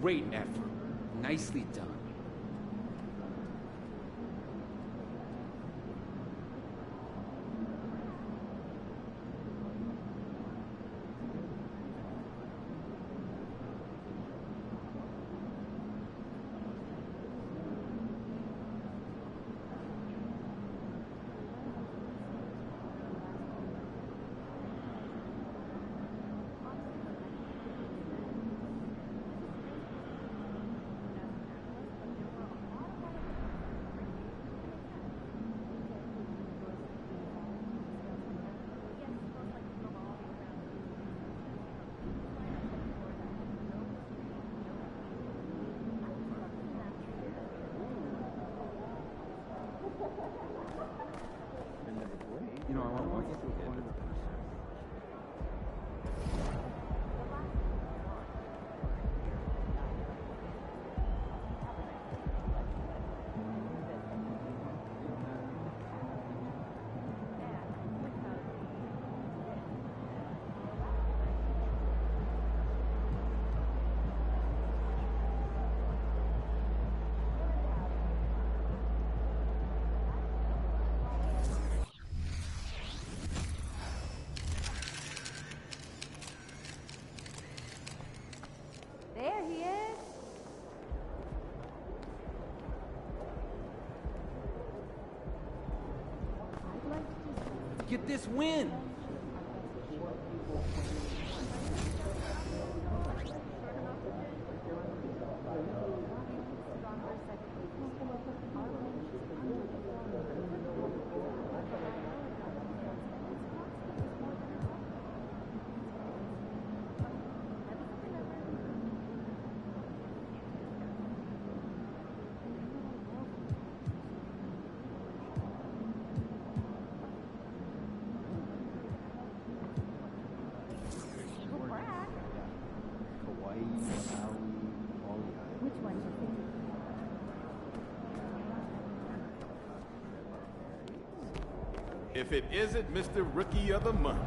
great effort. Nicely done. You know, I want to get to it. There he is. I'd like to Get this win! Which one's your favorite? If it isn't Mr. Rookie of the Month.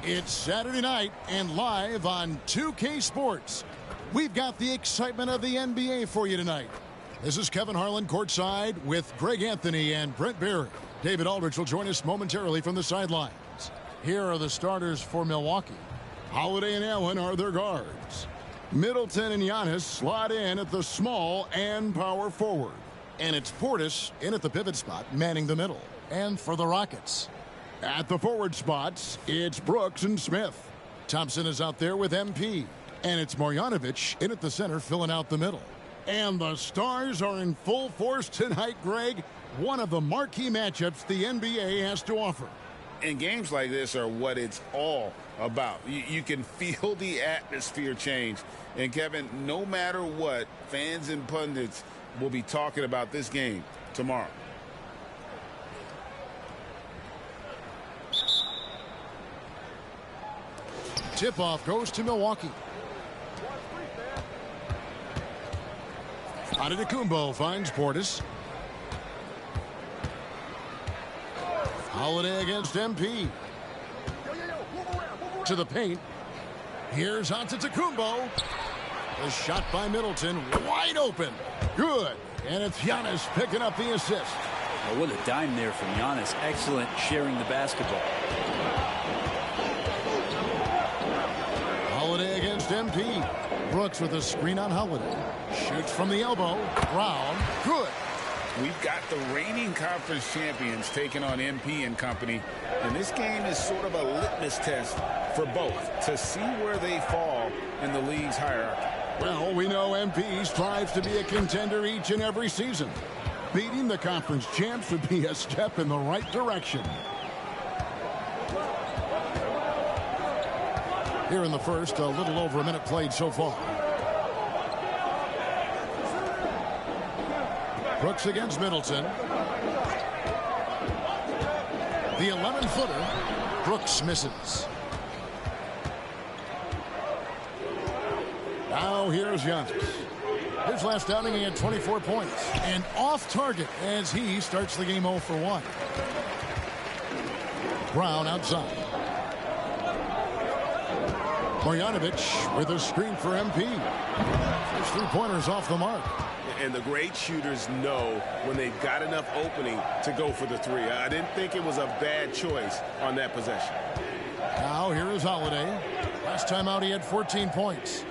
It's Saturday night and live on 2K Sports. We've got the excitement of the NBA for you tonight. This is Kevin Harlan courtside with Greg Anthony and Brent Barry. David Aldridge will join us momentarily from the sidelines. Here are the starters for Milwaukee. Holiday and Allen are their guards. Middleton and Giannis slot in at the small and power forward. And it's Portis in at the pivot spot, manning the middle. And for the Rockets, at the forward spots, it's Brooks and Smith. Thompson is out there with MP. And it's Marjanovic in at the center, filling out the middle. And the Stars are in full force tonight, Greg. One of the marquee matchups the NBA has to offer. And games like this are what it's all about. You can feel the atmosphere change. And, Kevin, no matter what, fans and pundits will be talking about this game tomorrow. Tip-off goes to Milwaukee. Antetokounmpo finds Portis. Holiday against MP. To the paint. Here's Antetokounmpo. A shot by Middleton, wide open. Good. And it's Giannis picking up the assist. Oh, what a dime there from Giannis. Excellent sharing the basketball. Holiday against MP. Brooks with a screen on Holiday. Shoots from the elbow. Brown. Good. We've got the reigning conference champions taking on MP and company. And this game is sort of a litmus test for both to see where they fall in the league's hierarchy. Well, we know MP strives to be a contender each and every season. Beating the conference champs would be a step in the right direction. Here in the first, a little over a minute played so far. Brooks against Middleton. The 11-footer. Brooks misses. Now here's Giannis. His last outing, he had 24 points. And off target as he starts the game 0 for 1. Brown outside. Marjanovic with a screen for MP. His three-pointers off the mark. And the great shooters know when they've got enough opening to go for the three. I didn't think it was a bad choice on that possession. Now here is Holiday. Last time out he had 14 points.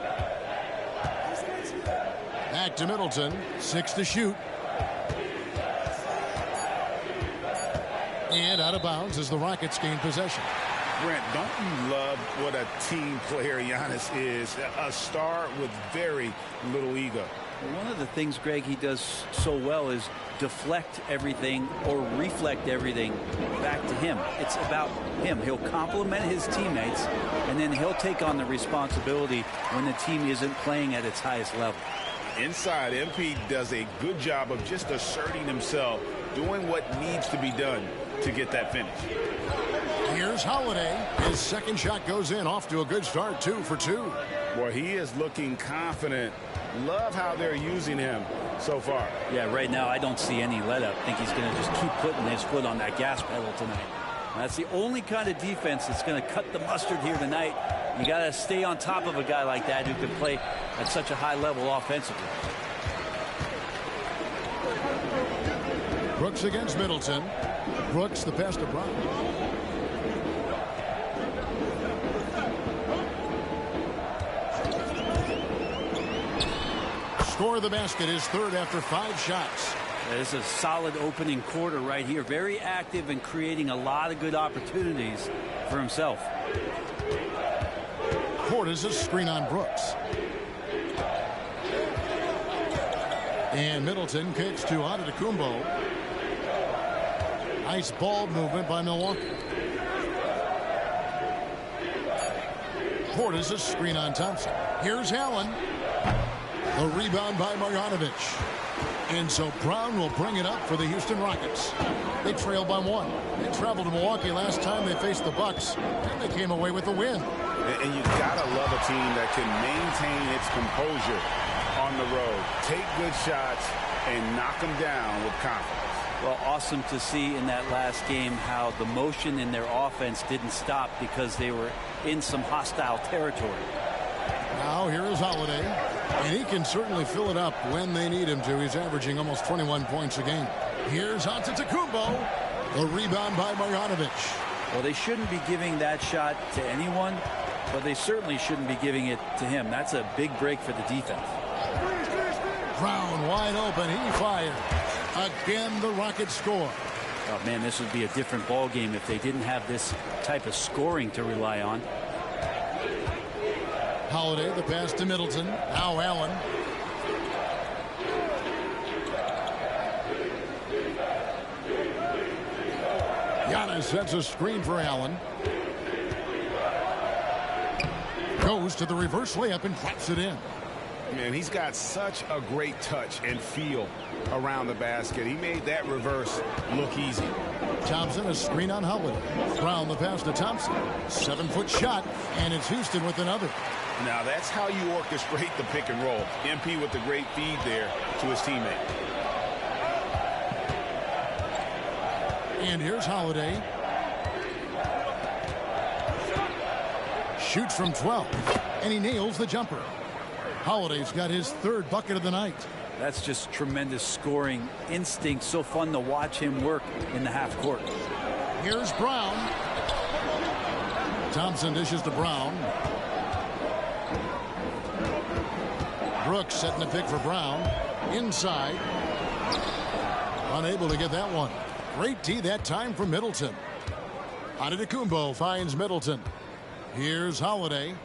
Back to Middleton. 6 to shoot. And out of bounds as the Rockets gain possession. Brent, don't you love what a team player Giannis is? A star with very little ego. One of the things, Greg, he does so well is deflect everything or reflect everything back to him. It's about him. He'll compliment his teammates, and then he'll take on the responsibility when the team isn't playing at its highest level. Inside, MP does a good job of just asserting himself, doing what needs to be done to get that finish. Here's Holiday. His second shot goes in, off to a good start, 2 for 2. Well, he is looking confident. Love how they're using him so far. Yeah, right now I don't see any let-up. I think he's going to just keep putting his foot on that gas pedal tonight. That's the only kind of defense that's going to cut the mustard here tonight. You got to stay on top of a guy like that who can play at such a high level offensively. Brooks against Middleton. Brooks, the pass to Brown. Score the basket, his third after 5 shots. There's a solid opening quarter right here. Very active and creating a lot of good opportunities for himself. Portis a screen on Brooks. And Middleton kicks to Antetokounmpo. Nice ball movement by Milwaukee. Portis a screen on Thompson. Here's Allen. A rebound by Marjanovic. And so Brown will bring it up for the Houston Rockets. They trail by 1. They traveled to Milwaukee last time they faced the Bucks, and they came away with a win. And you gotta love a team that can maintain its composure on the road, take good shots, and knock them down with confidence. Well, awesome to see in that last game how the motion in their offense didn't stop because they were in some hostile territory. Now here is Holiday, and he can certainly fill it up when they need him to. He's averaging almost 21 points a game. Here's Antetokounmpo. A rebound by Marjanovic. Well, they shouldn't be giving that shot to anyone, but they certainly shouldn't be giving it to him. That's a big break for the defense. Brown wide open. He fired. Again, the Rockets score. Oh, man, this would be a different ball game if they didn't have this type of scoring to rely on. Holiday, the pass to Middleton. Now Allen. Giannis sets a screen for Allen. Goes to the reverse layup and claps it in. Man, he's got such a great touch and feel around the basket. He made that reverse look easy. Thompson, a screen on Holiday. Brown, the pass to Thompson. 7-foot shot, and it's Houston with another. Now, that's how you orchestrate the pick and roll. MP with the great feed there to his teammate. And here's Holiday. Shoots from 12, and he nails the jumper. Holiday's got his third bucket of the night. That's just tremendous scoring instinct. So fun to watch him work in the half court. Here's Brown. Thompson dishes to Brown. Brooks setting the pick for Brown. Inside. Unable to get that one. Great tee that time from Middleton. Antetokounmpo finds Middleton. Here's Holiday.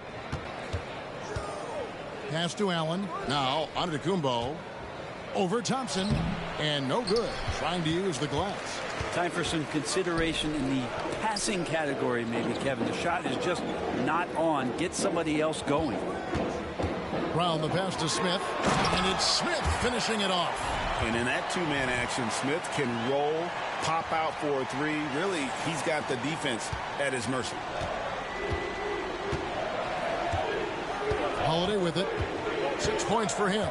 Pass to Allen. Now Antetokounmpo over Thompson. And no good. Trying to use the glass. Time for some consideration in the passing category, maybe, Kevin. The shot is just not on. Get somebody else going. Brown the pass to Smith. And it's Smith finishing it off. And in that two-man action, Smith can roll, pop out for a three. Really, he's got the defense at his mercy. Holiday with it. 6 points for him.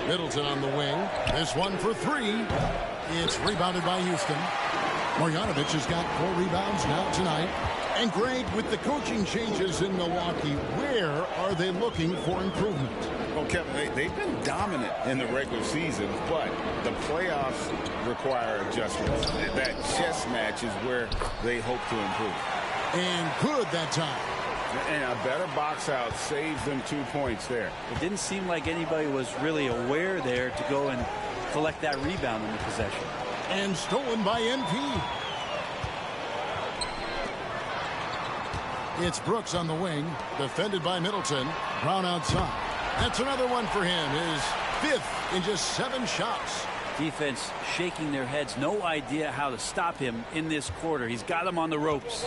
Middleton on the wing. This one for three. It's rebounded by Houston. Marjanovic has got 4 rebounds now tonight. And Greg, with the coaching changes in Milwaukee, where are they looking for improvement? Well, Kevin, they've been dominant in the regular season, but the playoffs require adjustments. That chess match is where they hope to improve. And good that time. And a better box out saves them 2 points there. It didn't seem like anybody was really aware there to go and collect that rebound in the possession. And stolen by NP. It's Brooks on the wing, defended by Middleton. Brown outside. That's another one for him. His 5th in just 7 shots. Defense shaking their heads. No idea how to stop him in this quarter. He's got him on the ropes.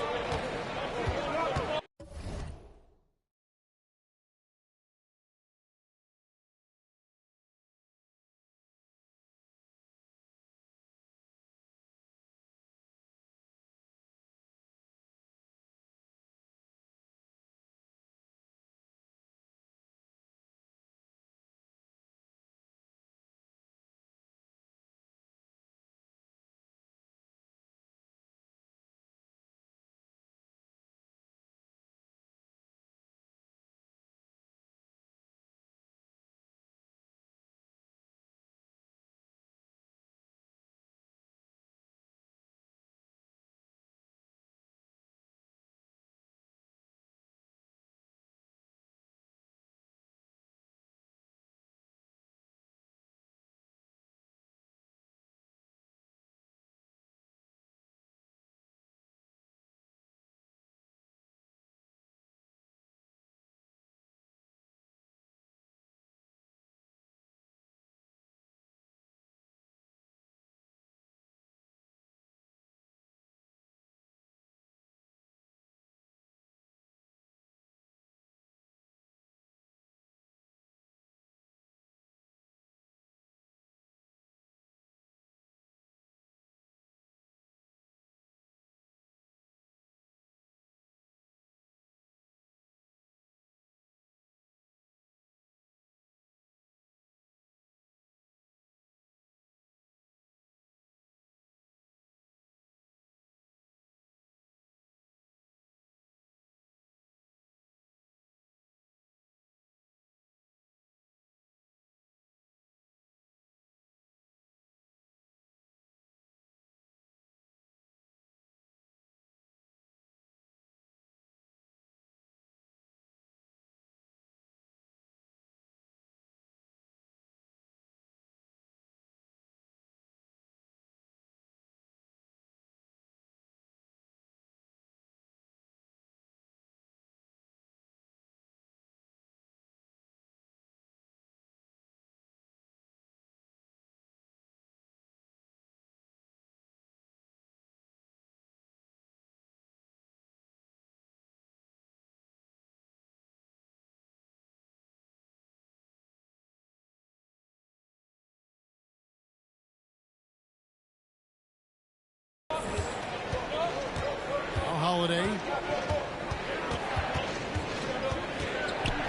Holiday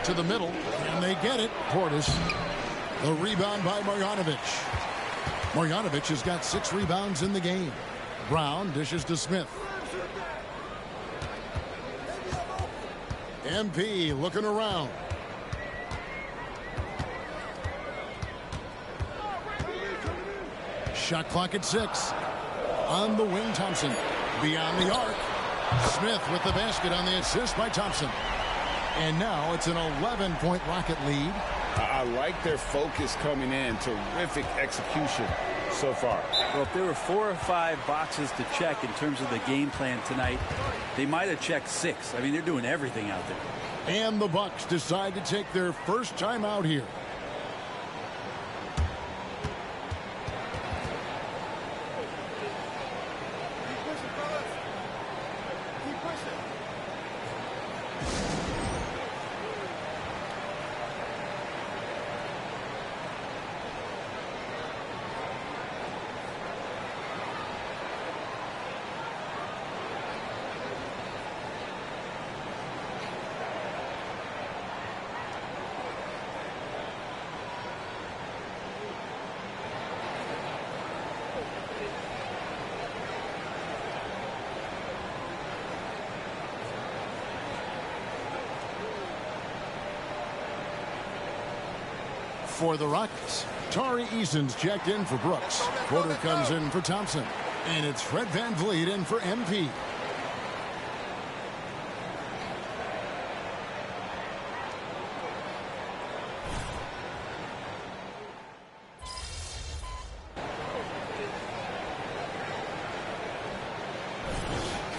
to the middle, and they get it. Portis. The rebound by Marjanovic. Marjanovic has got 6 rebounds in the game. Brown dishes to Smith. MP looking around. Shot clock at 6. On the wing, Thompson. Beyond the arc. Smith with the basket on the assist by Thompson. And now it's an 11-point Rocket lead. I like their focus coming in. Terrific execution so far. Well, if there were 4 or 5 boxes to check in terms of the game plan tonight, they might have checked 6. I mean, they're doing everything out there. And the Bucks decide to take their first time out here. For the Rockets, Tari Eason's checked in for Brooks. Porter comes in for Thompson. And it's Fred VanVleet in for MP.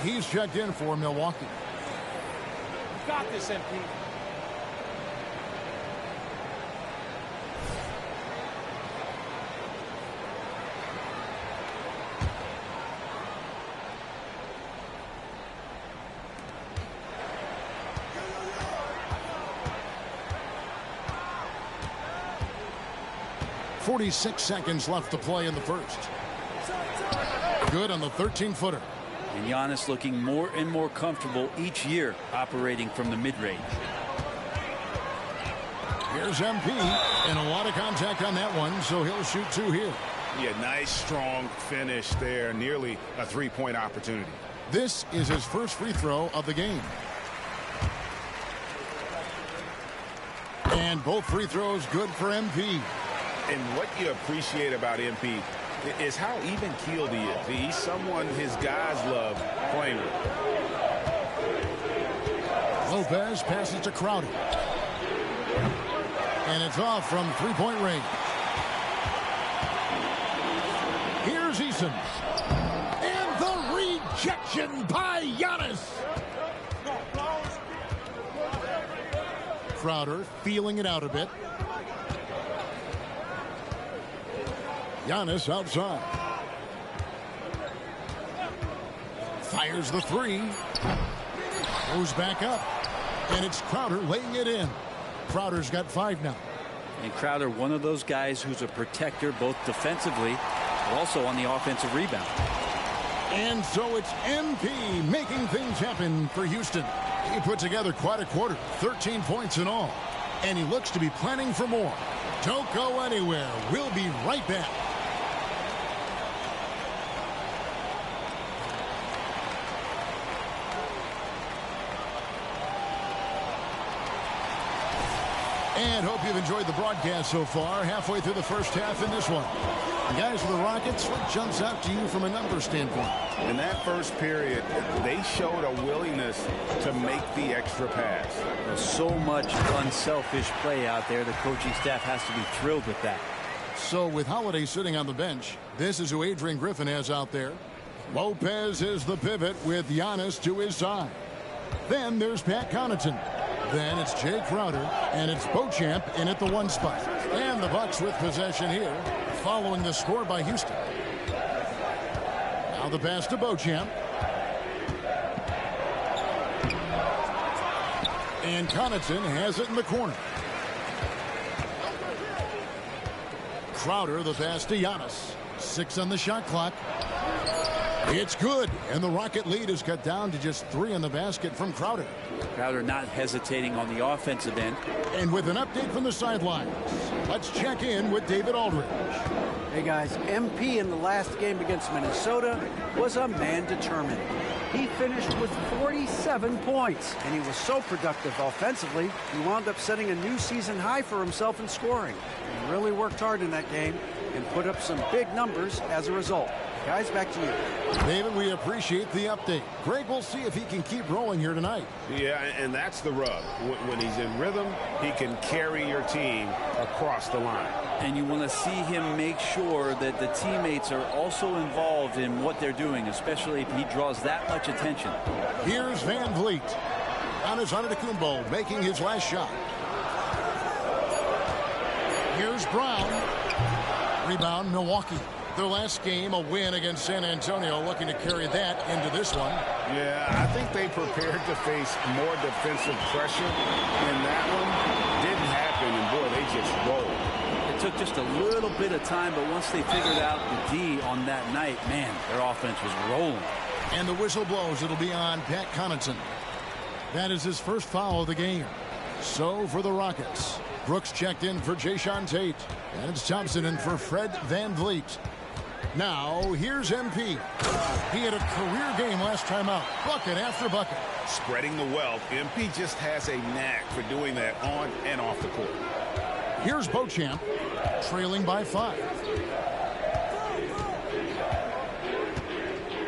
He's checked in for Milwaukee. Got this, MP. .46 seconds left to play in the first. Good on the 13-footer. And Giannis looking more and more comfortable each year operating from the mid-range. Here's MP, and a lot of contact on that one, so he'll shoot 2 here. Yeah, nice, strong finish there. Nearly a 3-point opportunity. This is his first free throw of the game. And both free throws good for MP. And what you appreciate about MP is how even-keeled he is. He's someone his guys love playing with. Lopez passes to Crowder. And it's off from three-point range. Here's Eason. And the rejection by Giannis. Crowder feeling it out a bit. Giannis outside. Fires the 3. Goes back up. And it's Crowder laying it in. Crowder's got 5 now. And Crowder, one of those guys who's a protector both defensively but also on the offensive rebound. And so it's MP making things happen for Houston. He put together quite a quarter, 13 points in all. And he looks to be planning for more. Don't go anywhere. We'll be right back. And hope you've enjoyed the broadcast so far. Halfway through the first half in this one. Guys, for the Rockets, what jumps out to you from a numbers standpoint? In that first period, they showed a willingness to make the extra pass. There's so much unselfish play out there. The coaching staff has to be thrilled with that. So with Holiday sitting on the bench, this is who Adrian Griffin has out there. Lopez is the pivot with Giannis to his side. Then there's Pat Connaughton. Then it's Jay Crowder, and it's Beauchamp in at the 1 spot. And the Bucks with possession here, following the score by Houston. Now the pass to Beauchamp. And Connaughton has it in the corner. Crowder, the pass to Giannis. 6 on the shot clock. It's good, and the Rocket lead is cut down to just 3 in the basket from Crowder. Crowder not hesitating on the offensive end. And with an update from the sidelines, let's check in with David Aldridge. Hey guys, MP in the last game against Minnesota was a man determined. He finished with 47 points, and he was so productive offensively, he wound up setting a new season high for himself in scoring. He really worked hard in that game and put up some big numbers as a result. Guys, back to you. David, we appreciate the update. Greg, we'll see if he can keep rolling here tonight. Yeah, and that's the rub. When he's in rhythm, he can carry your team across the line. And you want to see him make sure that the teammates are also involved in what they're doing, especially if he draws that much attention. Here's Van Vliet. Giannis Antetokounmpo making his last shot. Here's Brown. Rebound, Milwaukee. Their last game, a win against San Antonio, looking to carry that into this one. Yeah, I think they prepared to face more defensive pressure, and that one didn't happen, and boy, they just rolled. It took just a little bit of time, but once they figured out the D on that night, man, their offense was rolling. And the whistle blows. It'll be on Pat Connaughton. That is his first foul of the game. So for the Rockets, Brooks checked in for Jayshawn Tate, and it's Thompson in for Fred Van Vliet. Now, here's MP. He had a career game last time out. Bucket after bucket. Spreading the wealth, MP just has a knack for doing that on and off the court. Here's Beauchamp, trailing by 5.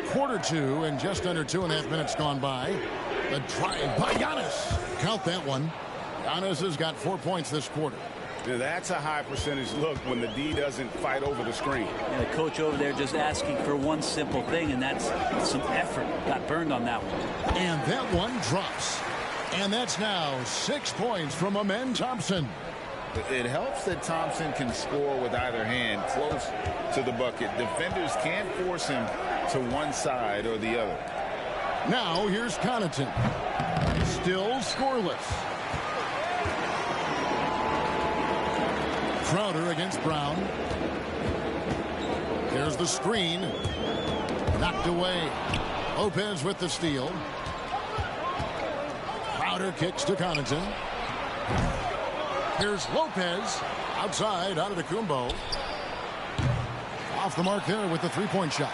Quarter 2 and just under 2.5 minutes gone by. The drive by Giannis. Count that one. Giannis has got 4 points this quarter. Now, that's a high percentage look when the D doesn't fight over the screen. And the coach over there just asking for one simple thing, and that's some effort. Got burned on that one. And that one drops. And that's now 6 points from Amen Thompson. It helps that Thompson can score with either hand close to the bucket. Defenders can't force him to one side or the other. Now here's Connaughton. Still scoreless. Crowder against Brown. There's the screen. Knocked away. Lopez with the steal. Crowder kicks to Connaughton. Here's Lopez. Outside, Antetokounmpo. Off the mark there with the three-point shot.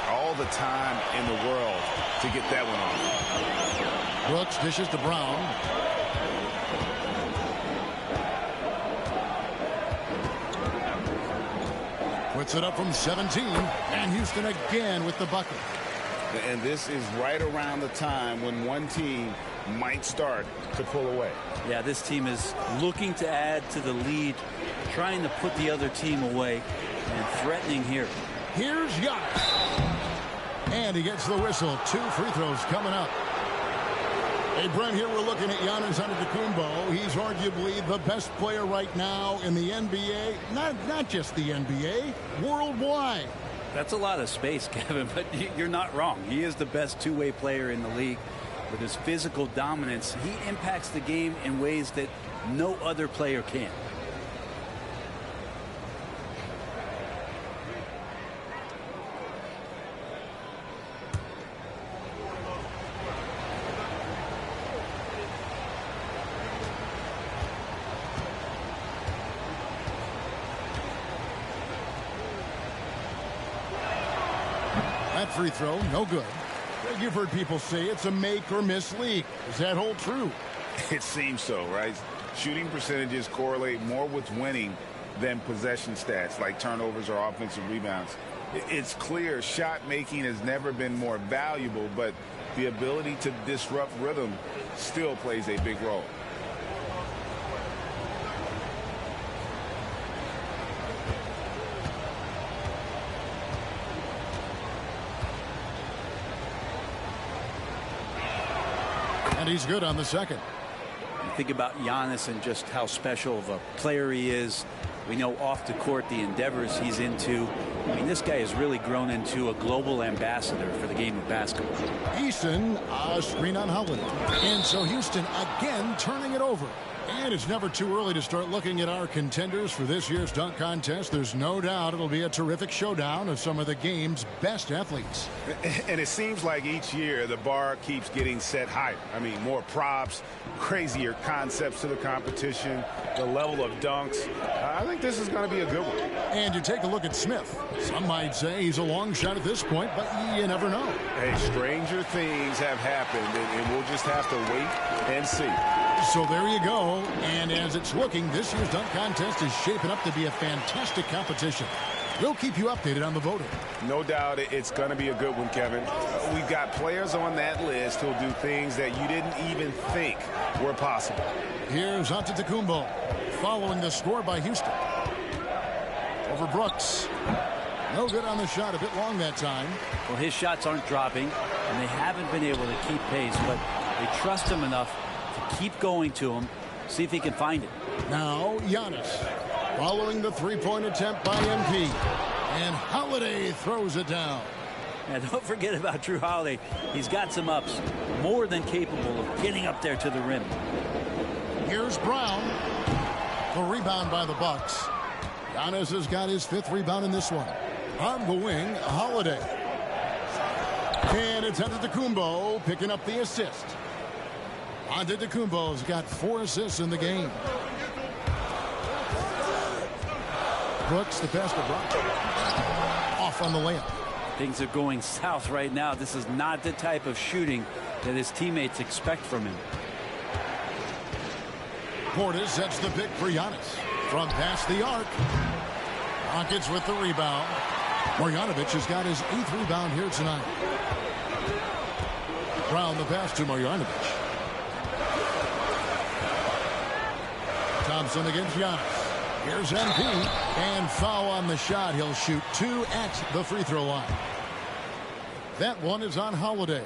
All the time in the world to get that one off. Brooks dishes to Brown. Puts it up from 17. And Houston again with the bucket. And this is right around the time when one team might start to pull away. Yeah, this team is looking to add to the lead, trying to put the other team away, and threatening here. Here's Giannis. And he gets the whistle. 2 free throws coming up. Hey, Brent, here we're looking at Giannis Antetokounmpo. He's arguably the best player right now in the NBA. Not just the NBA, worldwide. That's a lot of space, Kevin, but you're not wrong. He is the best two-way player in the league. With his physical dominance, he impacts the game in ways that no other player can. That free throw, no good. You've heard people say it's a make or miss league. Does that hold true? It seems so, right? Shooting percentages correlate more with winning than possession stats like turnovers or offensive rebounds. It's clear shot making has never been more valuable, but the ability to disrupt rhythm still plays a big role. And he's good on the second. Think about Giannis and just how special of a player he is. We know off the court the endeavors he's into. I mean, this guy has really grown into a global ambassador for the game of basketball. Easton, a screen on Holland. And so Houston again turning it over. And it's never too early to start looking at our contenders for this year's dunk contest. There's no doubt it'll be a terrific showdown of some of the game's best athletes. And it seems like each year the bar keeps getting set higher. I mean, more props, crazier concepts to the competition, the level of dunks. I think this is going to be a good one. And you take a look at Smith. Some might say he's a long shot at this point, but you never know. Hey, stranger things have happened, and we'll just have to wait and see. So there you go. And as it's looking, this year's dunk contest is shaping up to be a fantastic competition. We'll keep you updated on the voting. No doubt it's going to be a good one, Kevin. We've got players on that list who'll do things that you didn't even think were possible. Here's Antetokounmpo following the score by Houston. Over Brooks. No good on the shot. A bit long that time. Well, his shots aren't dropping, and they haven't been able to keep pace, but they trust him enough to keep going to him, see if he can find it. Now, Giannis following the three-point attempt by MP. And Holiday throws it down. Now, don't forget about Drew Holiday. He's got some ups, more than capable of getting up there to the rim. Here's Brown. The rebound by the Bucks. Giannis has got his 5th rebound in this one. On the wing, Holiday. And it's Antetokounmpo picking up the assist. Antetokounmpo's got 4 assists in the game. Brooks, the pass to Brown. Off on the layup. Things are going south right now. This is not the type of shooting that his teammates expect from him. Portis sets the pick for Giannis. From past the arc. Rockets with the rebound. Marjanovic has got his 8th rebound here tonight. Brown the pass to Marjanovic. Thompson against Giannis. Here's MP. And foul on the shot. He'll shoot 2 at the free throw line. That one is on Holiday.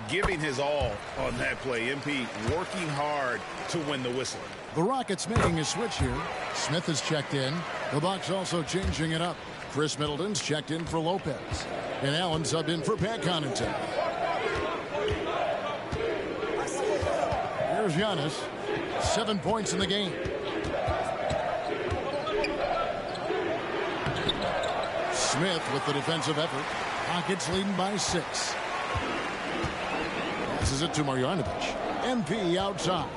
Giving his all on that play. MP working hard to win the whistle. The Rockets making a switch here. Smith is checked in. The Bucks also changing it up. Chris Middleton's checked in for Lopez. And Allen subbed in for Pat Connaughton. Here's Giannis. 7 points in the game. Smith with the defensive effort. Rockets leading by 6. Passes it to Marjanovic. MP outside.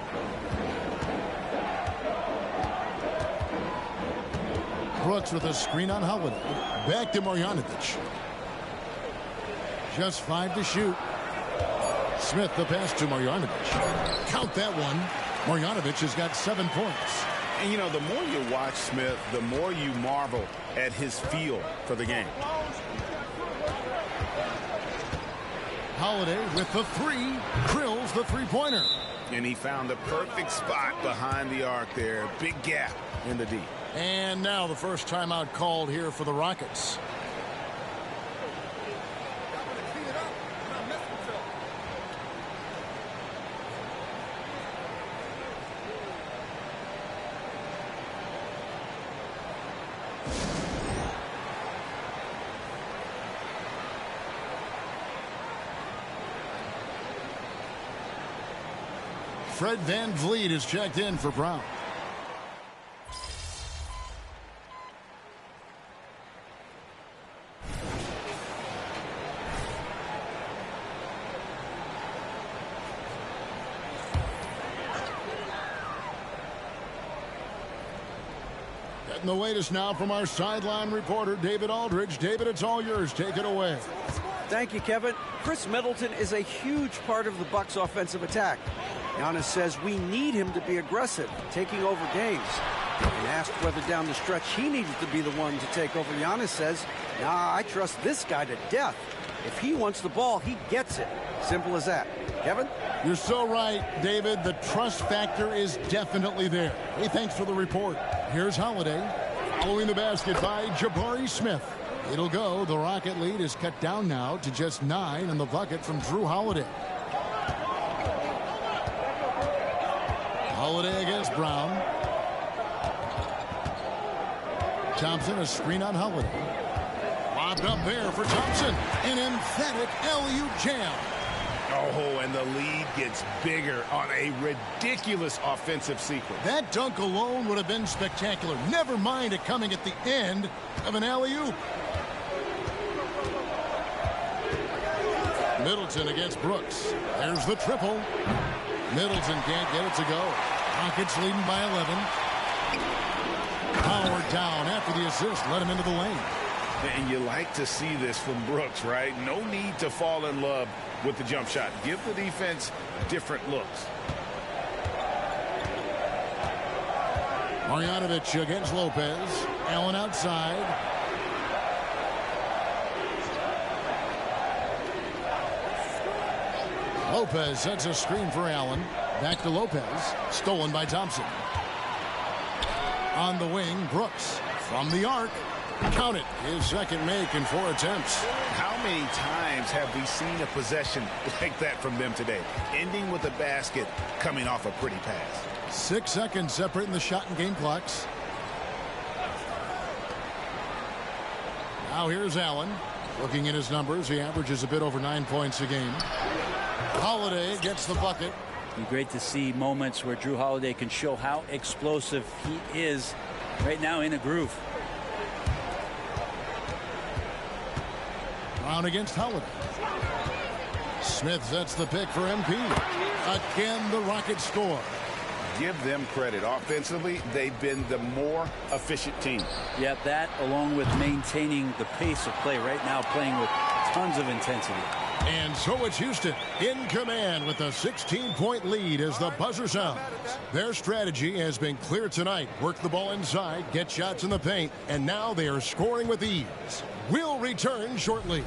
Brooks with a screen on Holiday. Back to Marjanovic. Just 5 to shoot. Smith the pass to Marjanovic. Count that one. Marjanovic has got 7 points. And, you know, the more you watch Smith, the more you marvel at his feel for the game. Holiday with the 3. Drills the three-pointer. And he found the perfect spot behind the arc there. Big gap in the D. And now the first timeout called here for the Rockets. Fred VanVleet is checked in for Brown. Getting the latest now from our sideline reporter, David Aldridge. David, it's all yours. Take it away. Thank you, Kevin. Chris Middleton is a huge part of the Bucks' offensive attack. Giannis says we need him to be aggressive, taking over games. And asked whether down the stretch he needed to be the one to take over, Giannis says, nah, I trust this guy to death. If he wants the ball, he gets it. Simple as that. Kevin? You're so right, David. The trust factor is definitely there. Hey, thanks for the report. Here's Holiday. Following the basket by Jabari Smith. It'll go. The Rocket lead is cut down now to just 9 in the bucket from Drew Holiday. Holiday against Brown. Thompson, a screen on Holiday. Lobbed up there for Thompson. An emphatic LU jam. Oh, and the lead gets bigger on a ridiculous offensive sequence. That dunk alone would have been spectacular. Never mind it coming at the end of an alley-oop. Middleton against Brooks. There's the triple. Middleton can't get it to go. Rockets leading by 11. Howard down after the assist. Let him into the lane. And you like to see this from Brooks, right? No need to fall in love with the jump shot. Give the defense different looks. Marjanovic against Lopez. Allen outside. Lopez sets a screen for Allen. Back to Lopez. Stolen by Thompson. On the wing, Brooks. From the arc. Count it. His second make in 4 attempts. How many times have we seen a possession like that from them today? Ending with a basket, coming off a pretty pass. 6 seconds separating the shot and game clocks. Now here's Allen. Looking at his numbers, he averages a bit over 9 points a game. Holiday gets the bucket. Be great to see moments where Jrue Holiday can show how explosive he is right now in a groove. Brown against Holiday. Smith sets the pick for MP. Again, the Rockets score. Give them credit. Offensively, they've been the more efficient team. Yeah, that along with maintaining the pace of play right now, playing with tons of intensity. And so it's Houston in command with a 16-point lead as the buzzer sounds. Their strategy has been clear tonight. Work the ball inside, get shots in the paint, and now they are scoring with ease. We'll return shortly.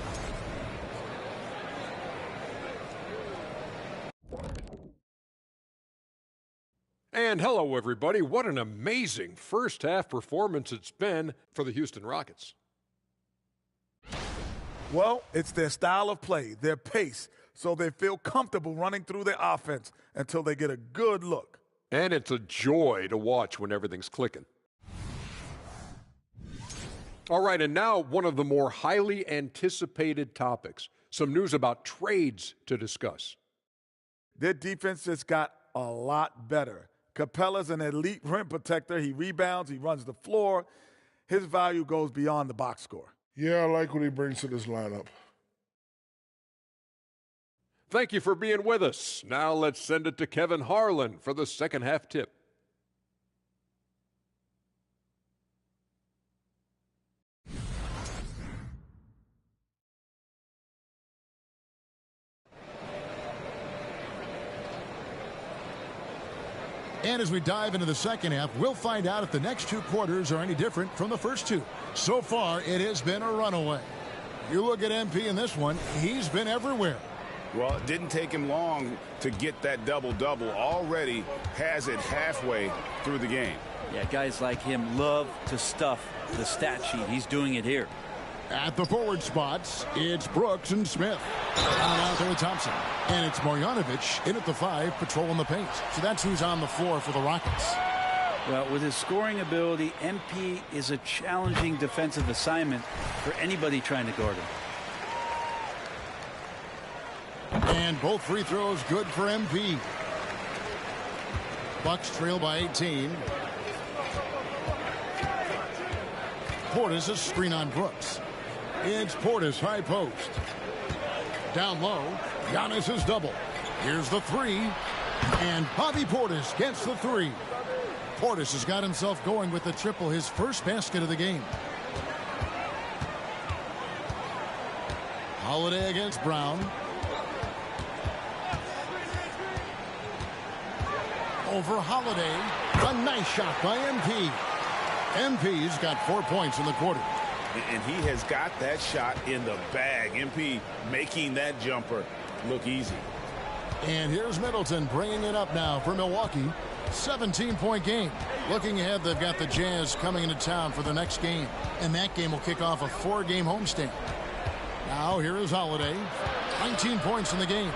And hello, everybody. What an amazing first-half performance it's been for the Houston Rockets. Well, it's their style of play, their pace, so they feel comfortable running through their offense until they get a good look. And it's a joy to watch when everything's clicking. All right, and now one of the more highly anticipated topics. Some news about trades to discuss. Their defense just got a lot better. Capella's an elite rim protector. He rebounds, he runs the floor. His value goes beyond the box score. Yeah, I like what he brings to this lineup. Thank you for being with us. Now let's send it to Kevin Harlan for the second half tip. And as we dive into the second half, we'll find out if the next 2 quarters are any different from the first 2. So far, it has been a runaway. You look at MP in this one, he's been everywhere. Well, it didn't take him long to get that double-double. Already has it halfway through the game. Yeah, guys like him love to stuff the stat sheet. He's doing it here. At the forward spots, it's Brooks and Smith. Out there with Thompson. And it's Marjanovic in at the 5, patrolling the paint. So that's who's on the floor for the Rockets. Well, with his scoring ability, MP is a challenging defensive assignment for anybody trying to guard him. And both free throws good for MP. Bucks trail by 18. Portis a screen on Brooks. It's Portis high post. Down low, Giannis is double. Here's the 3. And Bobby Portis gets the 3. Portis has got himself going with the triple, his first basket of the game. Holiday against Brown. Over Holiday. A nice shot by MP. MP's got 4 points in the quarter. And he has got that shot in the bag. MP making that jumper look easy. And here's Middleton bringing it up now for Milwaukee. 17-point game. Looking ahead, they've got the Jazz coming into town for the next game. And that game will kick off a 4-game homestand. Now here is Holiday. 19 points in the game.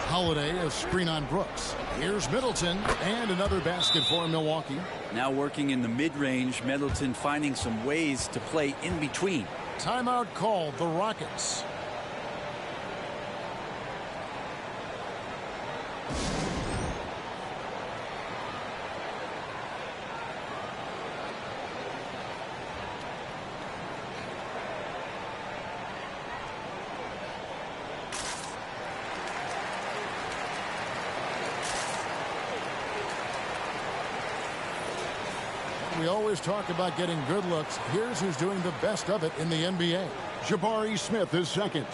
Holiday, a screen on Brooks. Here's Middleton, and another basket for Milwaukee. Now working in the mid-range, Middleton finding some ways to play in between. Timeout called, the Rockets. we always talk about getting good looks. Here's who's doing the best of it in the NBA. Jabari Smith is second.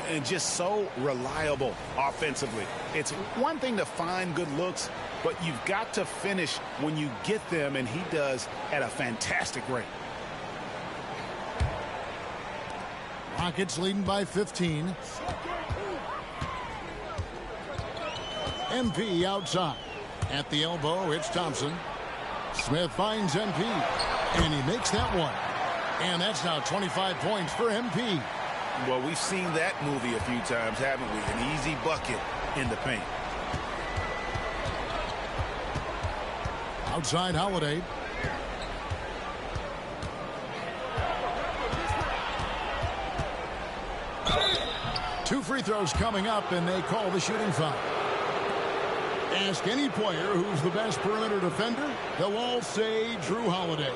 And just so reliable offensively. It's one thing to find good looks, but you've got to finish when you get them, and he does at a fantastic rate. Rockets leading by 15. MP outside. At the elbow, it's Thompson. Smith finds MP, and he makes that one. And that's now 25 points for MP. Well, we've seen that movie a few times, haven't we? An easy bucket in the paint. Outside Holiday. Two free throws coming up, and they call the shooting foul. Ask any player who's the best perimeter defender, they'll all say Drew Holiday.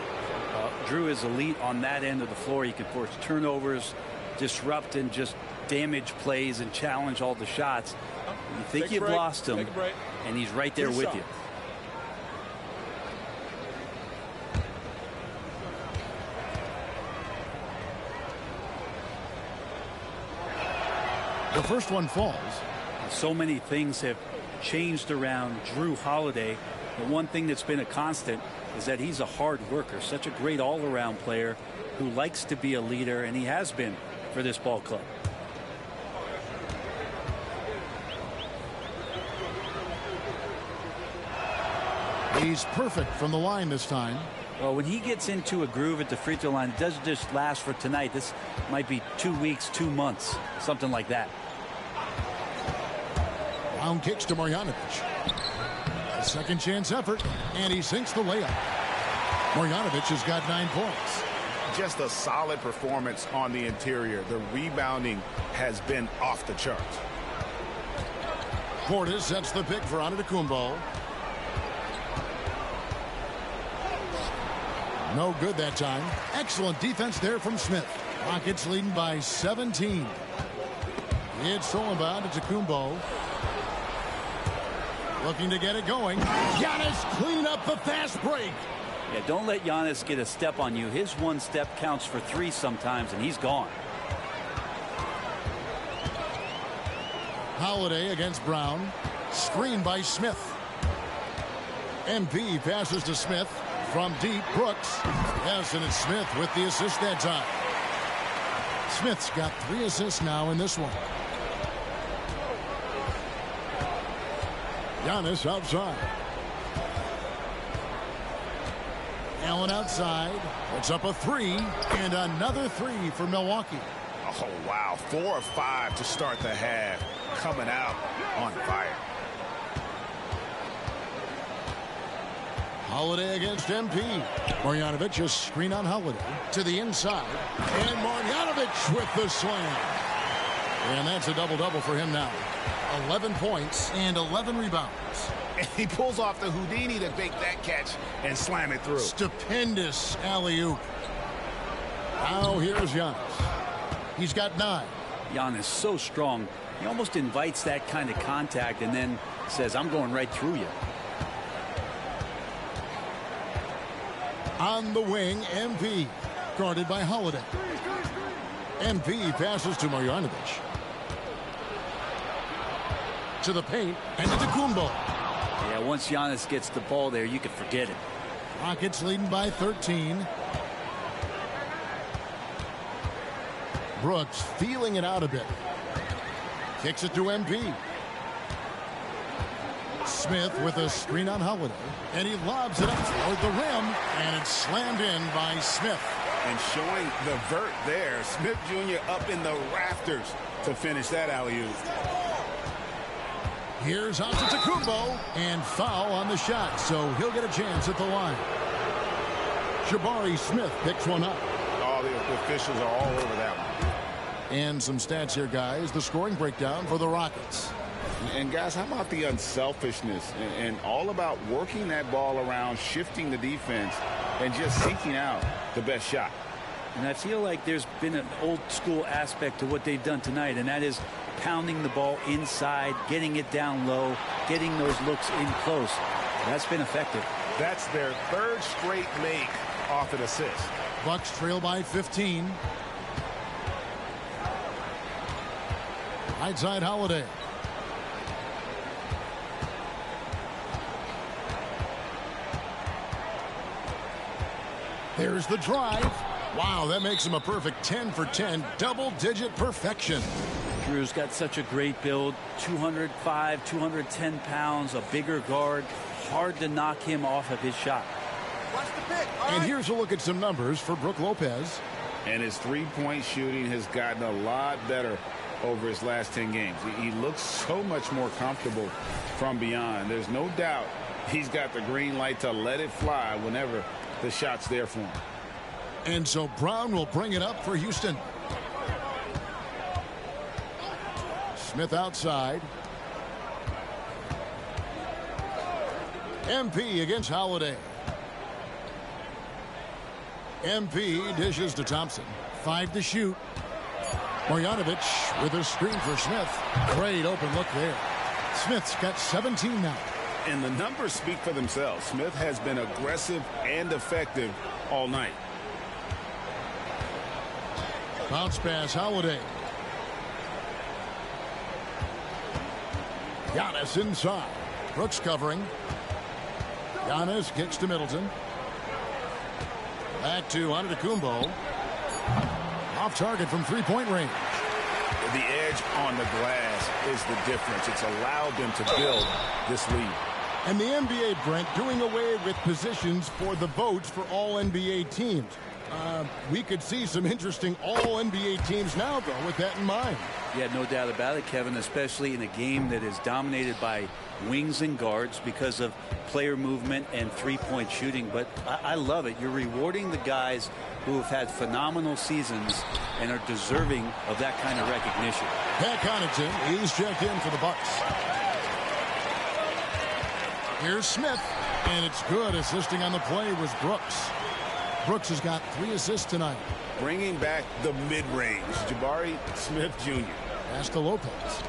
Drew is elite on that end of the floor. He can force turnovers, disrupt and just damage plays and challenge all the shots. You think you've lost him, and he's right there with you. The first one falls. So many things have changed around Drew Holiday. The one thing that's been a constant is that he's a hard worker, such a great all-around player who likes to be a leader, and he has been for this ball club. He's perfect from the line this time. Well, when he gets into a groove at the free throw line, it doesn't just last for tonight. This might be 2 weeks, 2 months, something like that. Brown kicks to Marjanovic. A second chance effort, and he sinks the layup. Marjanovic has got 9 points. Just a solid performance on the interior. The rebounding has been off the charts. Portis sets the pick for Antetokounmpo. No good that time. Excellent defense there from Smith. Rockets leading by 17. It's Solomon to Antetokounmpo. Looking to get it going. Giannis clean up the fast break. Yeah, don't let Giannis get a step on you. His one step counts for 3 sometimes, and he's gone. Holiday against Brown. Screen by Smith. MP passes to Smith. From deep, Brooks. Yes, and it's Smith with the assist that time. Smith's got 3 assists now in this one. Giannis outside. Allen outside. It's up a 3, and another 3 for Milwaukee. Oh, wow. 4 of 5 to start the half. Coming out on fire. Holiday against MP. Marjanovic a screen on Holiday to the inside. And Marjanovic with the slam. And that's a double-double for him now. 11 points and 11 rebounds. And he pulls off the Houdini to make that catch and slam it through. Stupendous alley-oop. Now here's Giannis. He's got 9. Giannis so strong. He almost invites that kind of contact and then says, I'm going right through you. On the wing, MP. Guarded by Holiday. MP passes to Marjanovic. To the paint, and to Antetokounmpo. Yeah, once Giannis gets the ball there, you can forget it. Rockets leading by 13. Brooks feeling it out a bit. Kicks it to MP. Smith with a screen on Holiday. And he lobs it up toward the rim. And it's slammed in by Smith. And showing the vert there. Smith Jr. up in the rafters to finish that alley-oop. Here's Antetokounmpo. And foul on the shot. So he'll get a chance at the line. Jabari Smith picks one up. All the officials are all over that one. And some stats here, guys. The scoring breakdown for the Rockets. And guys, how about the unselfishness and all about working that ball around, shifting the defense, and just seeking out the best shot. And I feel like there's been an old school aspect to what they've done tonight, and that is pounding the ball inside, getting it down low, getting those looks in close. That's been effective. That's their third straight make off an assist. Bucks trail by 15. Right side Holiday. There's the drive. Wow, that makes him a perfect 10 for 10. Double-digit perfection. Drew's got such a great build. 205, 210 pounds, a bigger guard. Hard to knock him off of his shot. And here's a look at some numbers for Brook Lopez. And his three-point shooting has gotten a lot better over his last 10 games. He looks so much more comfortable from beyond. There's no doubt he's got the green light to let it fly whenever the shot's there for him. And so Brown will bring it up for Houston. Smith outside. MP against Holiday. MP dishes to Thompson. 5 to shoot. Marjanovic with a screen for Smith. Great open look there. Smith's got 17 now. And the numbers speak for themselves. Smith has been aggressive and effective all night. Bounce pass, Holiday. Giannis inside. Brooks covering. Giannis kicks to Middleton. Back to Antetokounmpo. Off target from three-point range. The edge on the glass is the difference. It's allowed them to build this lead. And the NBA, Brent, doing away with positions for the votes for all NBA teams. We could see some interesting all-NBA teams now, though, with that in mind. Yeah, no doubt about it, Kevin, especially in a game that is dominated by wings and guards because of player movement and three-point shooting. But I love it. You're rewarding the guys who have had phenomenal seasons and are deserving of that kind of recognition. Pat Connaughton, he's checked in for the Bucks. Here's Smith, and it's good. Assisting on the play was Brooks. Brooks has got 3 assists tonight. Bringing back the mid-range. Jabari Smith Jr. Pass to Lopez.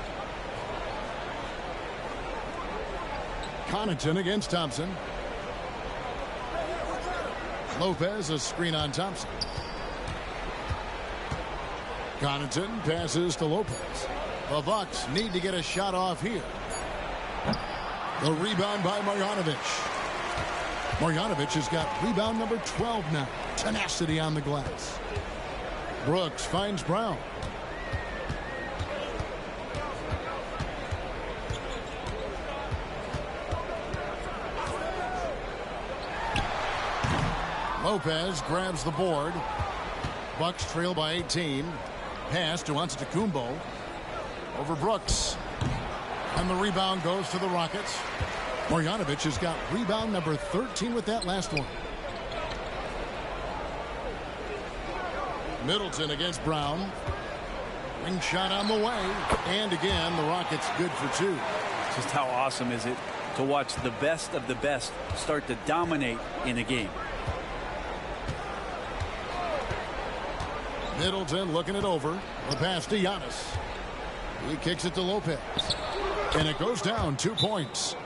Connaughton against Thompson. Lopez, a screen on Thompson. Connaughton passes to Lopez. The Bucks need to get a shot off here. The rebound by Marjanovic. Marjanovic has got rebound number 12 now. Tenacity on the glass. Brooks finds Brown. Lopez grabs the board. Bucks trail by 18. Pass to Antetokounmpo. Over Brooks. And the rebound goes to the Rockets. Marjanovic has got rebound number 13 with that last one. Middleton against Brown. Ring shot on the way. And again, the Rockets good for 2. Just how awesome is it to watch the best of the best start to dominate in a game. Middleton looking it over. The pass to Giannis. He kicks it to Lopez. And it goes down 2 points.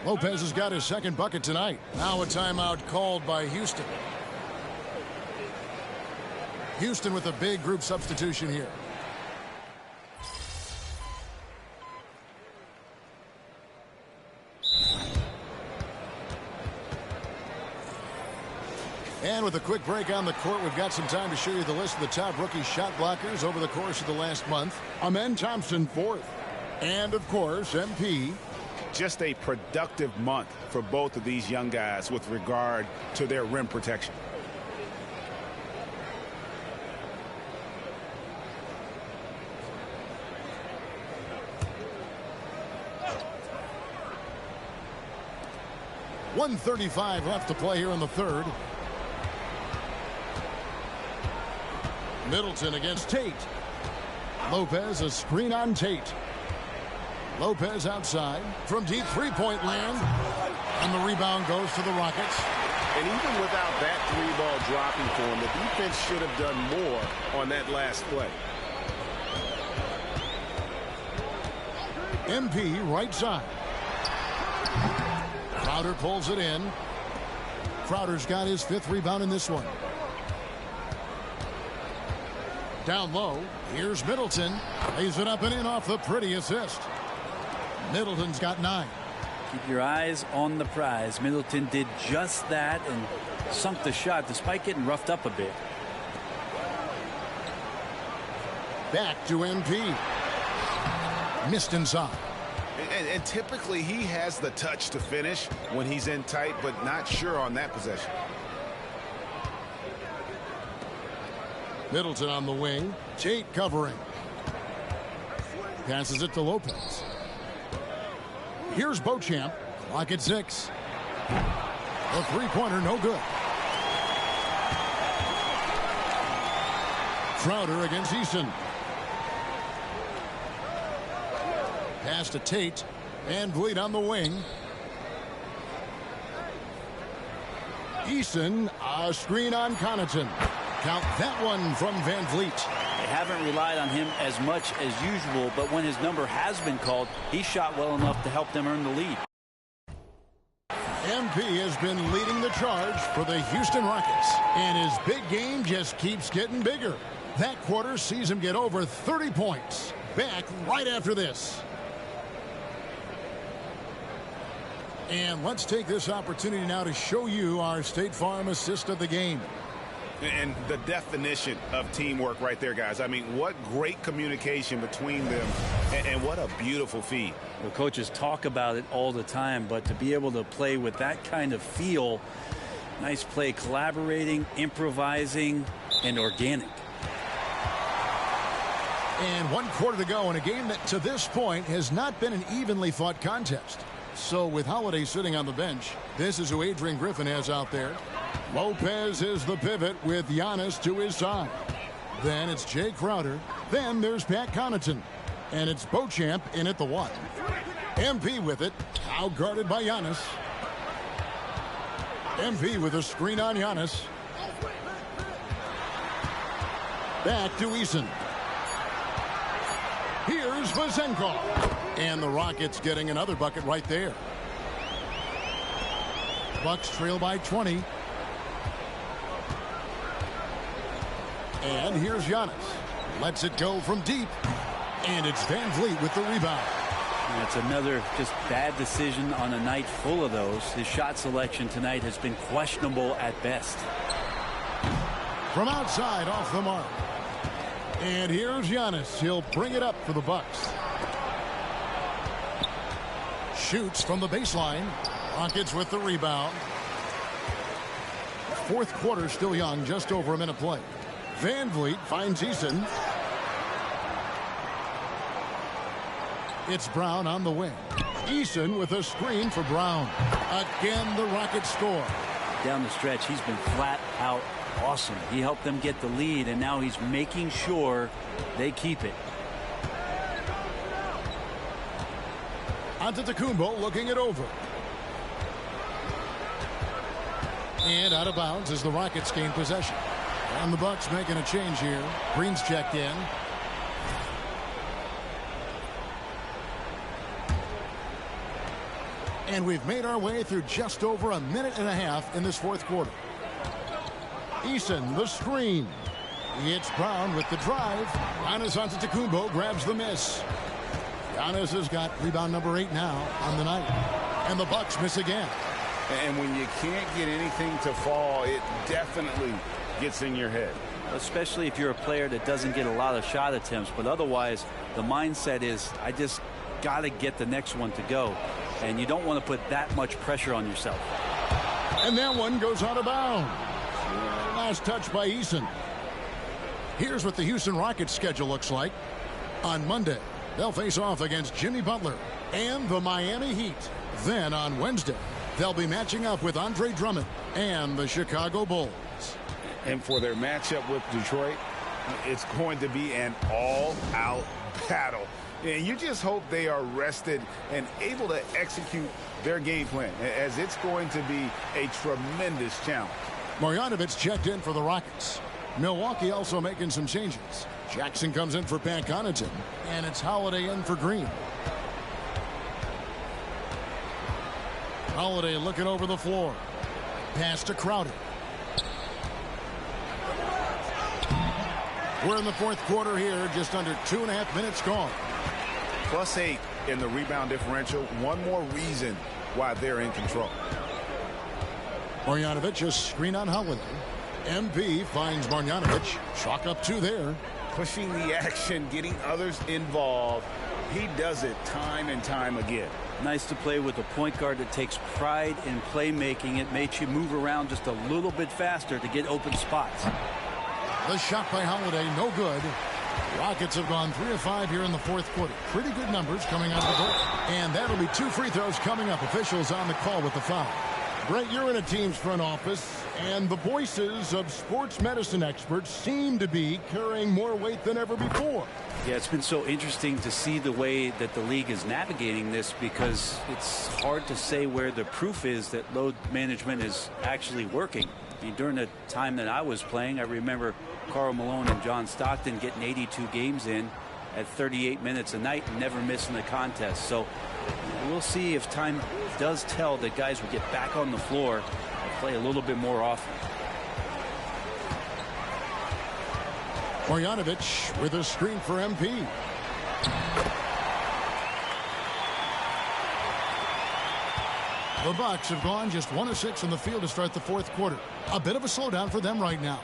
Lopez has got his second bucket tonight. Now a timeout called by Houston. Houston with a big group substitution here. And with a quick break on the court, we've got some time to show you the list of the top rookie shot blockers over the course of the last month. Amen Thompson, 4th. And, of course, MP. Just a productive month for both of these young guys with regard to their rim protection. .135 left to play here in the third. Middleton against Tate. Lopez, a screen on Tate. Lopez outside from deep three-point land. And the rebound goes to the Rockets. And even without that 3-ball dropping for him, the defense should have done more on that last play. MP right side. Crowder pulls it in. Crowder's got his 5th rebound in this one. Down low, here's Middleton. Lays it up and in off the pretty assist. Middleton's got 9. Keep your eyes on the prize. Middleton did just that and sunk the shot despite getting roughed up a bit. Back to MP. Missed inside. And typically he has the touch to finish when he's in tight, but not sure on that possession. Middleton on the wing. Tate covering. Passes it to Lopez. Here's Beauchamp. Clock at 6. The three-pointer no good. Crowder against Eason. Pass to Tate. Van Vliet on the wing. Eason, a screen on Connaughton. Count that one from Van Vliet. They haven't relied on him as much as usual, but when his number has been called, he shot well enough to help them earn the lead. MP has been leading the charge for the Houston Rockets, and his big game just keeps getting bigger. That quarter sees him get over 30 points. Back right after this. And let's take this opportunity now to show you our State Farm assist of the game. And the definition of teamwork right there, guys. I mean, what great communication between them, and what a beautiful feed. Well, coaches talk about it all the time, but to be able to play with that kind of feel, nice play, collaborating, improvising, and organic. And 1 quarter to go in a game that to this point has not been an evenly fought contest. So with Holiday sitting on the bench, this is who Adrian Griffin has out there. Lopez is the pivot with Giannis to his side. Then it's Jay Crowder. Then there's Pat Connaughton. And it's Beauchamp in at the 1. MP with it. Out guarded by Giannis. MP with a screen on Giannis. Back to Eason. Here's Vazenko. And the Rockets getting another bucket right there. Bucks trail by 20. And here's Giannis. Lets it go from deep. And it's Van Vliet with the rebound. And it's another just bad decision on a night full of those. His shot selection tonight has been questionable at best. From outside off the mark. And here's Giannis. He'll bring it up for the Bucks. Shoots from the baseline. Rockets with the rebound. 4th quarter still young, just over a minute play. Van Vliet finds Eason. It's Brown on the wing. Eason with a screen for Brown. Again, the Rockets score. Down the stretch, he's been flat out awesome. He helped them get the lead, and now he's making sure they keep it. Antetokounmpo looking it over. And out of bounds as the Rockets gain possession. And the Bucks making a change here. Green's checked in. And we've made our way through just over a minute and a half in this 4th quarter. Eason, the screen. It's Brown with the drive. Giannis Antetokounmpo grabs the miss. Giannis has got rebound number 8 now on the night. And the Bucks miss again. And when you can't get anything to fall, it definitely gets in your head. Especially if you're a player that doesn't get a lot of shot attempts. But otherwise, the mindset is, I just got to get the next one to go. And you don't want to put that much pressure on yourself. And that one goes out of bounds. Last touch by Eason. Here's what the Houston Rockets schedule looks like. On Monday, they'll face off against Jimmy Butler and the Miami Heat. Then on Wednesday, they'll be matching up with Andre Drummond and the Chicago Bulls. And for their matchup with Detroit, it's going to be an all-out battle. And you just hope they are rested and able to execute their game plan, as it's going to be a tremendous challenge. Marjanovic checked in for the Rockets. Milwaukee also making some changes. Jackson comes in for Pat Connaughton, and it's Holiday in for Green. Holiday looking over the floor. Pass to Crowder. We're in the fourth quarter here, just under 2.5 minutes gone. +8 in the rebound differential. One more reason why they're in control. Marjanovic, a screen on Holiday. MP finds Marjanovic. Chalk up 2 there. Pushing the action, getting others involved. He does it time and time again. Nice to play with a point guard that takes pride in playmaking. It makes you move around just a little bit faster to get open spots. The shot by Holiday, no good. Rockets have gone 3 of 5 here in the fourth quarter. Pretty good numbers coming out of the break. And that'll be 2 free throws coming up. Officials on the call with the foul. Brett, you're in a team's front office, and the voices of sports medicine experts seem to be carrying more weight than ever before. Yeah, it's been so interesting to see the way that the league is navigating this, because it's hard to say where the proof is that load management is actually working. I mean, during the time that I was playing, I remember Karl Malone and John Stockton getting 82 games in at 38 minutes a night and never missing a contest. So we'll see if time does tell that guys will get back on the floor and play a little bit more often. Marjanovic with a screen for MP. The Bucks have gone just 1 of 6 in the field to start the fourth quarter. A bit of a slowdown for them right now.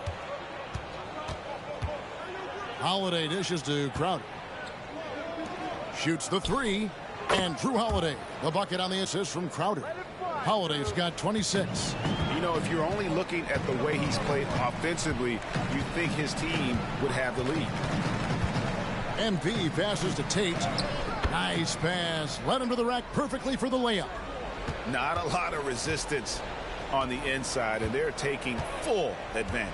Holiday dishes to Crowder. Shoots the 3. And Drew Holiday, the bucket on the assist from Crowder. Holiday's got 26. You know, if you're only looking at the way he's played offensively, you think his team would have the lead. MP passes to Tate. Nice pass. Led him to the rack perfectly for the layup. Not a lot of resistance on the inside, and they're taking full advantage.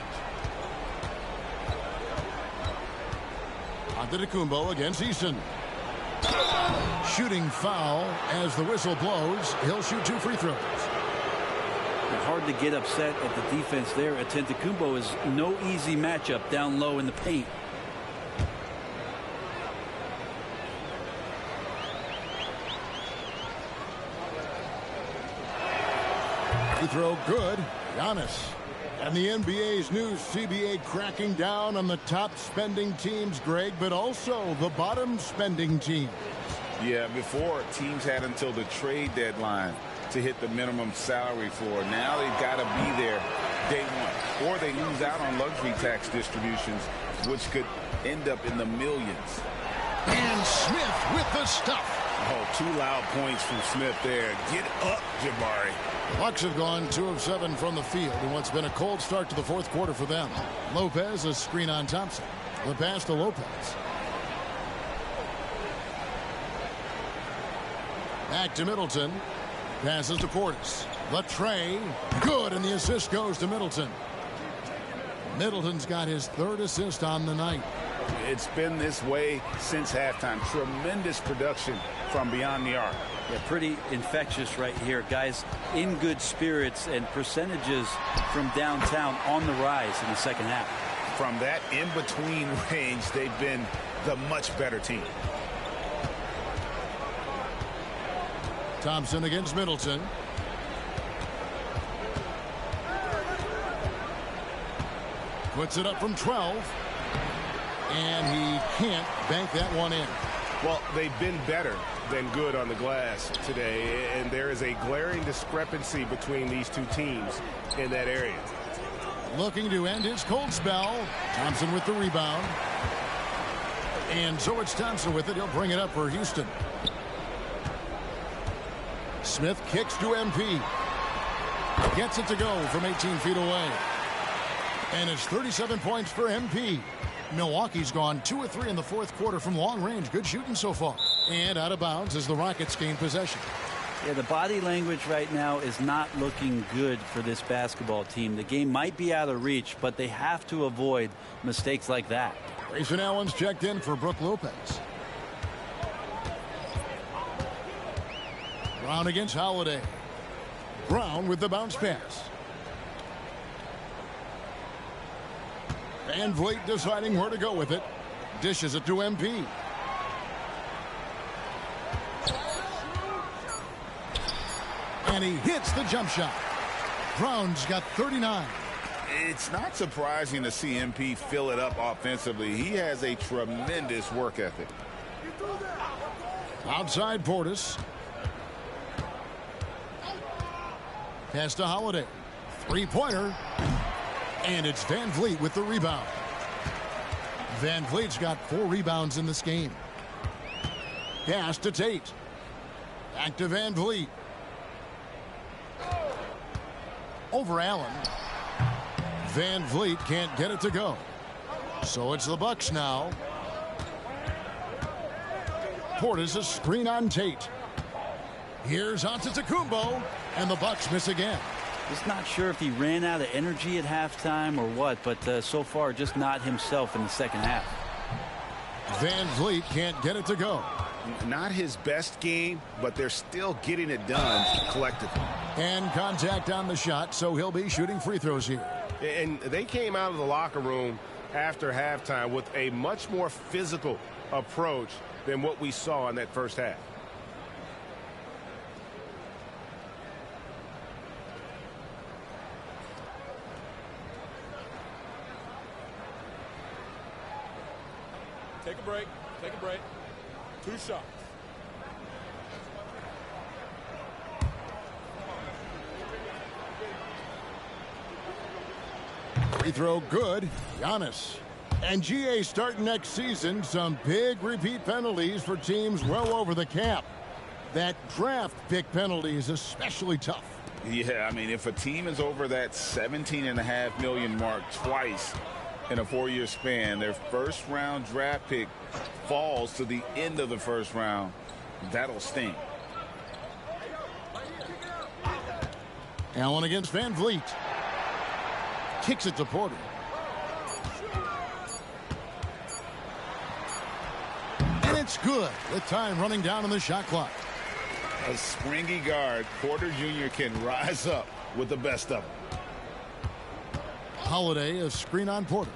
Antetokounmpo against Easton. Shooting foul as the whistle blows. He'll shoot 2 free throws. Hard to get upset at the defense there. Antetokounmpo is no easy matchup down low in the paint. Free throw good. Giannis. And the NBA's new CBA cracking down on the top spending teams, Greg, but also the bottom spending teams. Yeah, before teams had until the trade deadline to hit the minimum salary floor. Now they've got to be there day one, or they lose out on luxury tax distributions, which could end up in the millions. And Smith with the stuff. Oh, 2 loud points from Smith there. Get up, Jabari. Bucks have gone 2 of 7 from the field in what's been a cold start to the fourth quarter for them. Lopez, a screen on Thompson. The pass to Lopez. Back to Middleton. Passes to Portis. The tray. Good, and the assist goes to Middleton. Middleton's got his 3rd assist on the night. It's been this way since halftime. Tremendous production from beyond the arc. Yeah, pretty infectious right here. Guys in good spirits, and percentages from downtown on the rise in the second half. From that in-between range, they've been the much better team. Thompson against Middleton. Puts it up from 12. And he can't bank that one in. Well, they've been better than good on the glass today, and there is a glaring discrepancy between these two teams in that area. Looking to end his cold spell. Thompson with the rebound. And so it's Thompson with it. He'll bring it up for Houston. Smith kicks to MP. Gets it to go from 18 feet away. And it's 37 points for MP. Milwaukee's gone 2 of 3 in the fourth quarter from long range. Good shooting so far. And out of bounds as the Rockets gain possession. Yeah, the body language right now is not looking good for this basketball team. The game might be out of reach, but they have to avoid mistakes like that. Grayson Allen's checked in for Brook Lopez. Brown against Holiday. Brown with the bounce pass. Van Vliet deciding where to go with it. Dishes it to MP. And he hits the jump shot. Brown's got 39. It's not surprising to see MP fill it up offensively. He has a tremendous work ethic. Outside Portis. Pass to Holiday. Three-pointer. And it's Van Vliet with the rebound. Van Vliet's got 4 rebounds in this game. Pass to Tate. Back to Van Vliet. Over Allen. Van Vliet can't get it to go. So it's the Bucks now. Portis a screen on Tate. Here's Antetokounmpo, and the Bucks miss again. Just not sure if he ran out of energy at halftime or what, but so far just not himself in the second half. Van Vliet can't get it to go. Not his best game, but they're still getting it done collectively. And contact on the shot, so he'll be shooting free throws here. And they came out of the locker room after halftime with a much more physical approach than what we saw in that first half. Take a break. Take a break. 2 shots. Free throw good. Giannis. And GA starting next season, some big repeat penalties for teams well over the cap. That draft pick penalty is especially tough. Yeah, I mean, if a team is over that $17.5 million mark twice in a 4-year span, their first-round draft pick falls to the end of the first round, that'll sting. Allen against Van Vliet. Kicks it to Porter. And it's good with time running down on the shot clock. A springy guard, Porter Jr. can rise up with the best of them. Holiday, a screen on Porter.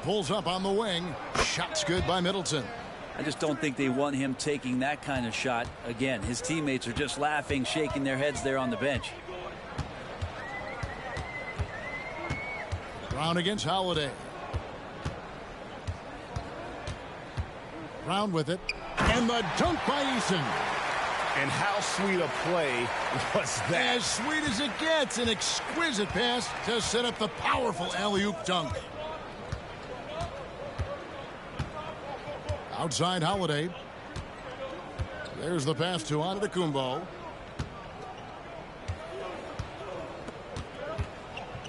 Pulls up on the wing. Shot's good by Middleton. I just don't think they want him taking that kind of shot again. His teammates are just laughing, shaking their heads there on the bench. Brown against Holiday. Brown with it. And the dunk by Eason. And how sweet a play was that? As sweet as it gets. An exquisite pass to set up the powerful alley-oop dunk. Outside Holiday. There's the pass to Antetokounmpo.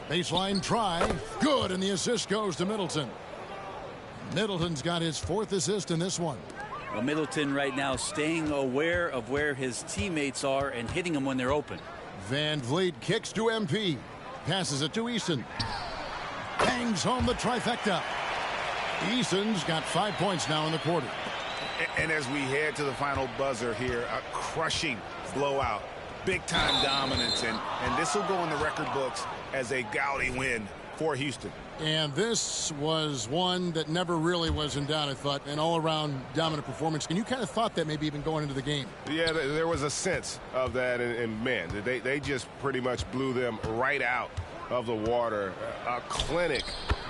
Baseline try. Good, and the assist goes to Middleton. Middleton's got his 4th assist in this one. Well, Middleton right now staying aware of where his teammates are and hitting them when they're open. Van Vliet kicks to MP. Passes it to Eason. Bangs home the trifecta. Eason's got 5 points now in the quarter. And as we head to the final buzzer here, a crushing blowout. Big-time dominance, and this will go in the record books as a gaudy win for Houston. And this was one that never really was in doubt, I thought, an all-around dominant performance. And you kind of thought that maybe even going into the game. Yeah, there was a sense of that, and man, they just pretty much blew them right out of the water. A clinic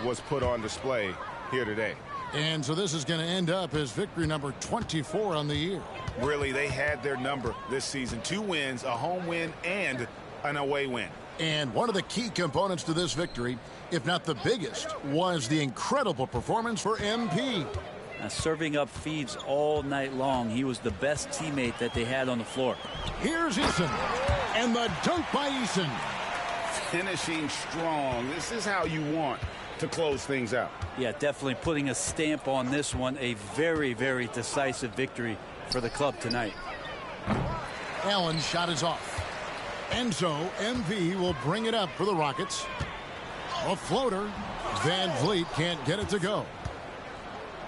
was put on display here today. And so this is going to end up as victory number 24 on the year. Really, they had their number this season. 2 wins, a home win, and an away win. And one of the key components to this victory, if not the biggest, was the incredible performance for MP. Serving up feeds all night long. He was the best teammate that they had on the floor. Here's Eason. And the dunk by Eason. Finishing strong. This is how you want to close things out. Yeah, definitely putting a stamp on this one. A very, very decisive victory for the club tonight. Allen's shot is off. And so MP will bring it up for the Rockets. A floater. Van Vliet can't get it to go.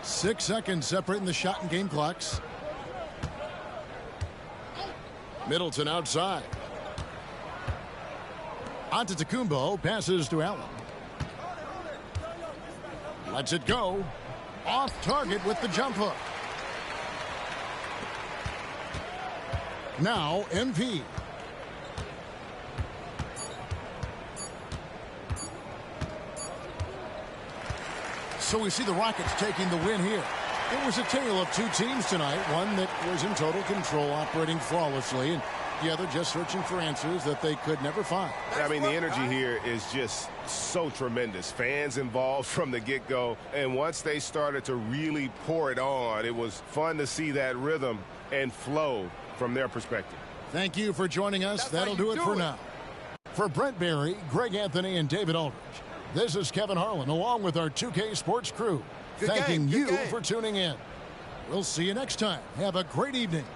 6 seconds separating the shot and game clocks. Middleton outside. Antetokounmpo passes to Allen. Lets it go. Off target with the jump hook. Now MP. So we see the Rockets taking the win here. It was a tale of two teams tonight, one that was in total control, operating flawlessly, and the other just searching for answers that they could never find. I mean, the energy here is just so tremendous. Fans involved from the get-go, and once they started to really pour it on, it was fun to see that rhythm and flow from their perspective. Thank you for joining us. That'll do it for now. For Brent Barry, Greg Anthony, and David Aldridge, this is Kevin Harlan along with our 2K Sports crew, thanking you for tuning in. We'll see you next time. Have a great evening.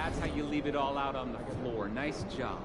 That's how you leave it all out on the floor. Nice job.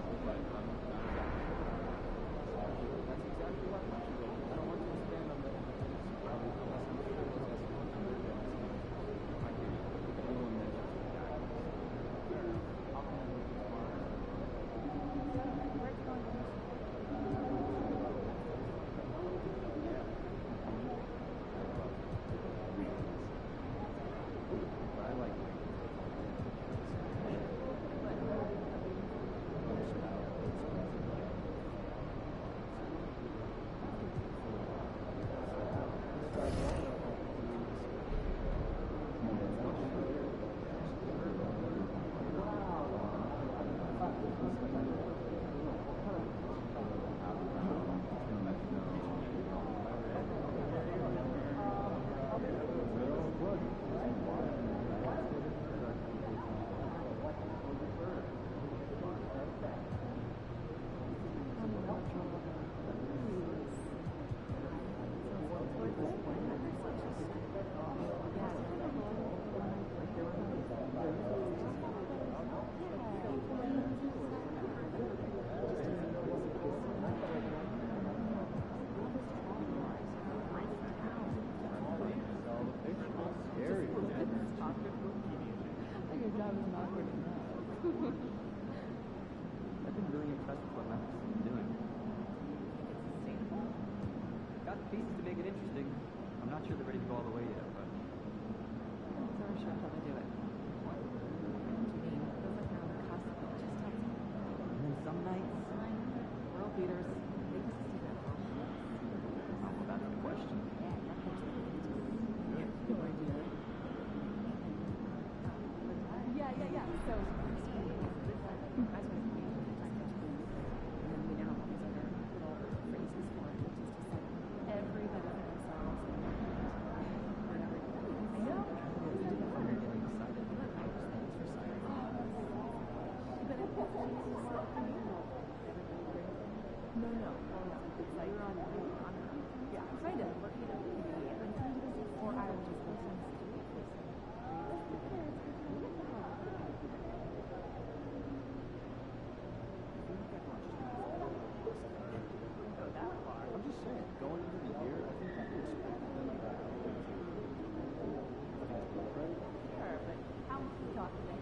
not sure they're ready to go all the way yet, but. So I'm sure how they do it. What do you mean? It feels like they're on the cusp of just something. And then some nights, world beaters, they just do that. Well, that's the question. Yeah. So, and then we now have all these other little phrases for it, which is to say everybody for themselves. Or everybody. I know. It's getting excited. Look, I just think it's for starters. But I think No. It's like you're on yeah, kind of. But you know, or I would just listen. I'm just saying, going into the year, I think people expected them to go Sure, but how much we talk to them?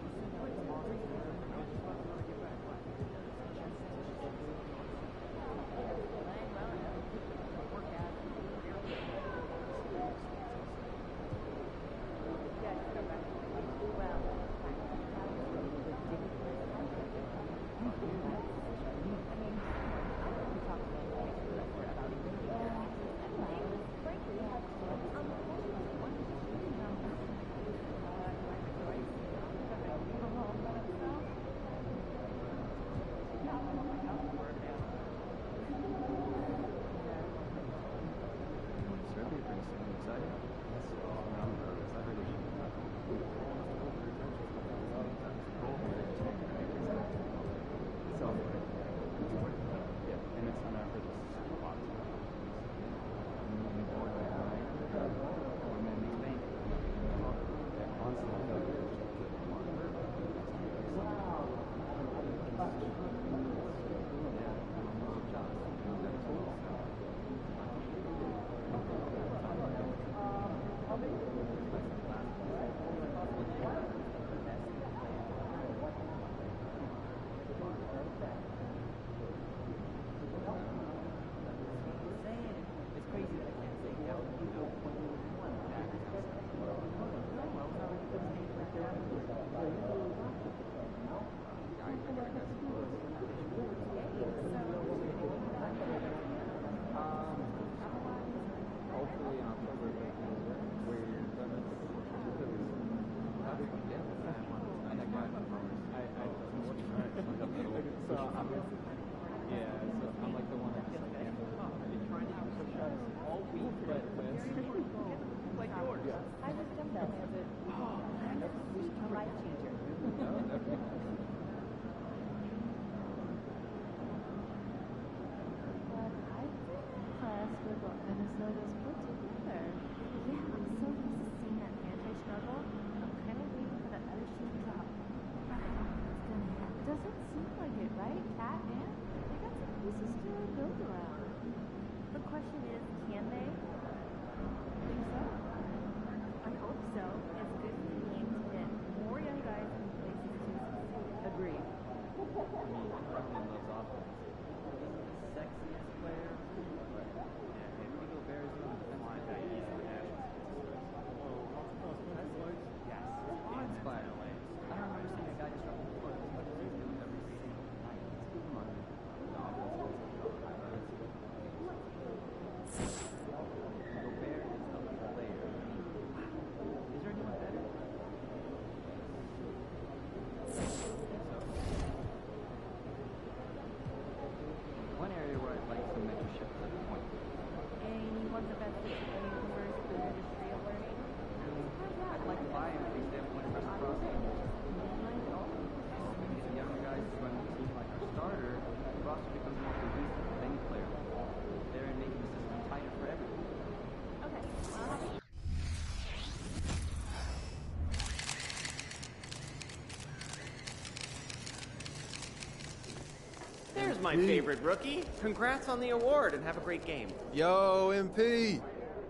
There's my favorite rookie. Congrats on the award and have a great game. Yo, MP.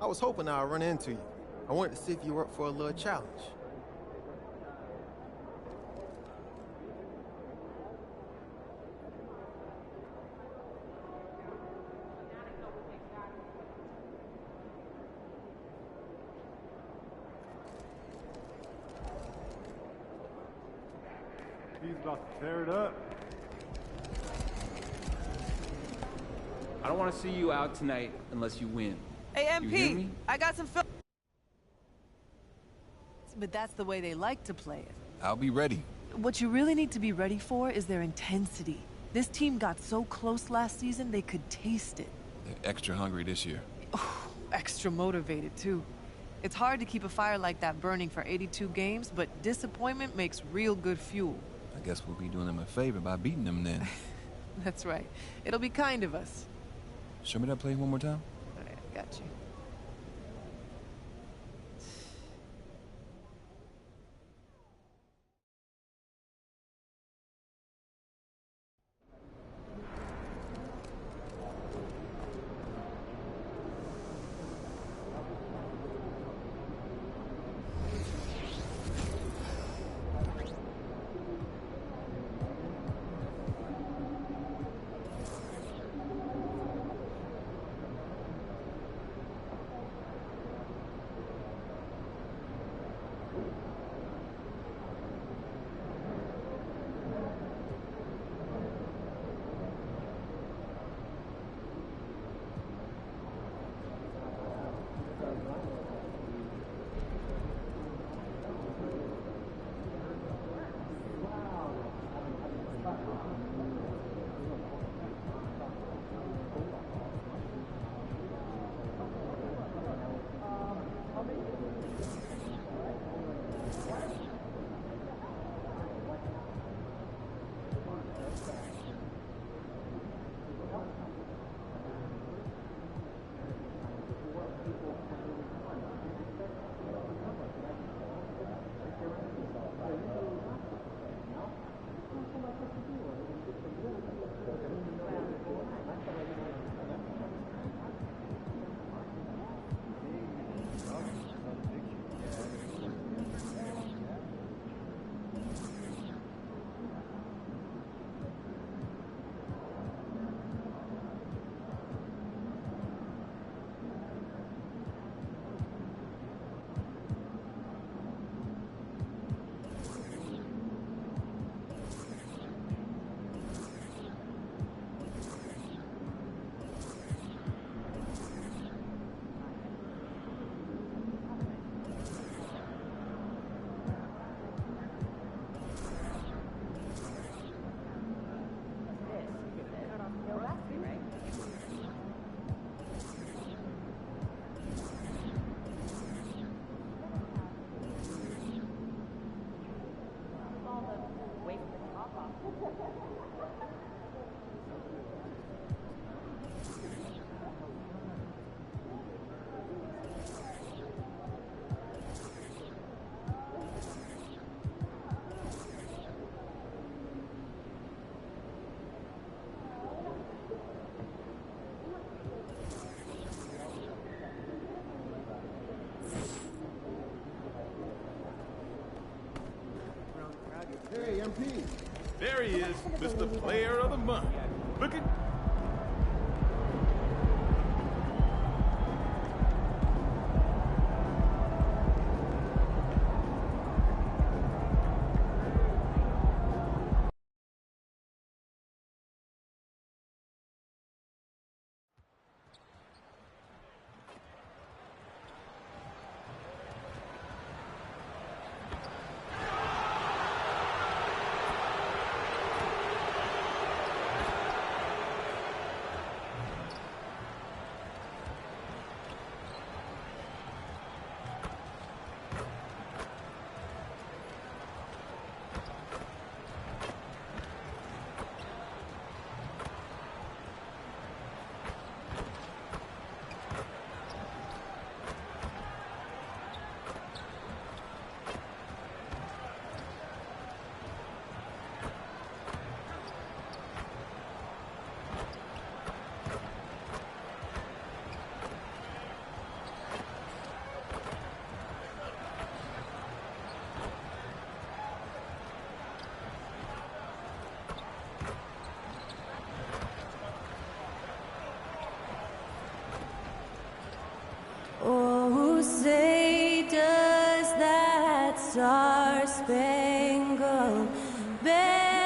I was hoping I'd run into you. I wanted to see if you were up for a little challenge. about to tear it up. I don't want to see you out tonight unless you win. Hey, You hear MP, me? I got some film. But that's the way they like to play it. I'll be ready. What you really need to be ready for is their intensity. This team got so close last season, they could taste it. They're extra hungry this year. Extra motivated, too. It's hard to keep a fire like that burning for 82 games, but disappointment makes real good fuel. I guess we'll be doing them a favor by beating them then. That's right. It'll be kind of us. Show me that play one more time. All right, got you. Hey, MP. There he is, Mr. Player of the Month. Look at... Oh, say does that star-spangled banner